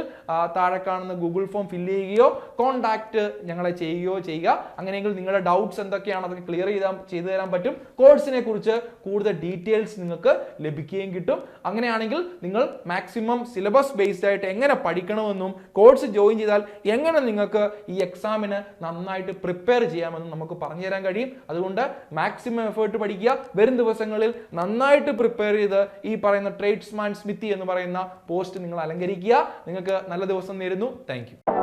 താഴെ കാണുന്ന ഗൂഗിൾ ഫോം ഫില്ല് ചെയ്യുകയോ കോൺടാക്ട് ഞങ്ങളെ ചെയ്യുകയോ ചെയ്യുക. അങ്ങനെയെങ്കിൽ നിങ്ങളുടെ ഡൗട്ട്സ് എന്തൊക്കെയാണ് അതൊക്കെ ക്ലിയർ ചെയ്തു തരാൻ പറ്റും. കോഴ്സിനെ കുറിച്ച് കൂടുതൽ ഡീറ്റെയിൽസ് നിങ്ങൾക്ക് ലഭിക്കുകയും കിട്ടും. അങ്ങനെയാണെങ്കിൽ നിങ്ങൾ മാക്സിമം സിലബസ് ബേസ്ഡ് ആയിട്ട് എങ്ങനെ പഠിക്കണമെന്നും കോഴ്സ് ജോയിൻ ചെയ്താൽ എങ്ങനെ നിങ്ങൾക്ക് ഈ എക്സാമിന് നന്നായിട്ട് പ്രിപ്പയർ ചെയ്യാമെന്നും നമുക്ക് പറഞ്ഞു തരാൻ കഴിയും. അതുകൊണ്ട് മാക്സിമം എഫേർട്ട് പഠിക്കുക. വരും ദിവസങ്ങളിൽ നന്നായിട്ട് പ്രിപ്പയർ ചെയ്ത് ഈ പറയുന്ന ട്രേഡ്സ്മാൻ സ്മിത്തി എന്ന് പറയുന്ന പോസ്റ്റ് നിങ്ങൾ അലങ്കരിക്കുക. നിങ്ങൾക്ക് നല്ല ദിവസം നേരുന്നു. Thank you.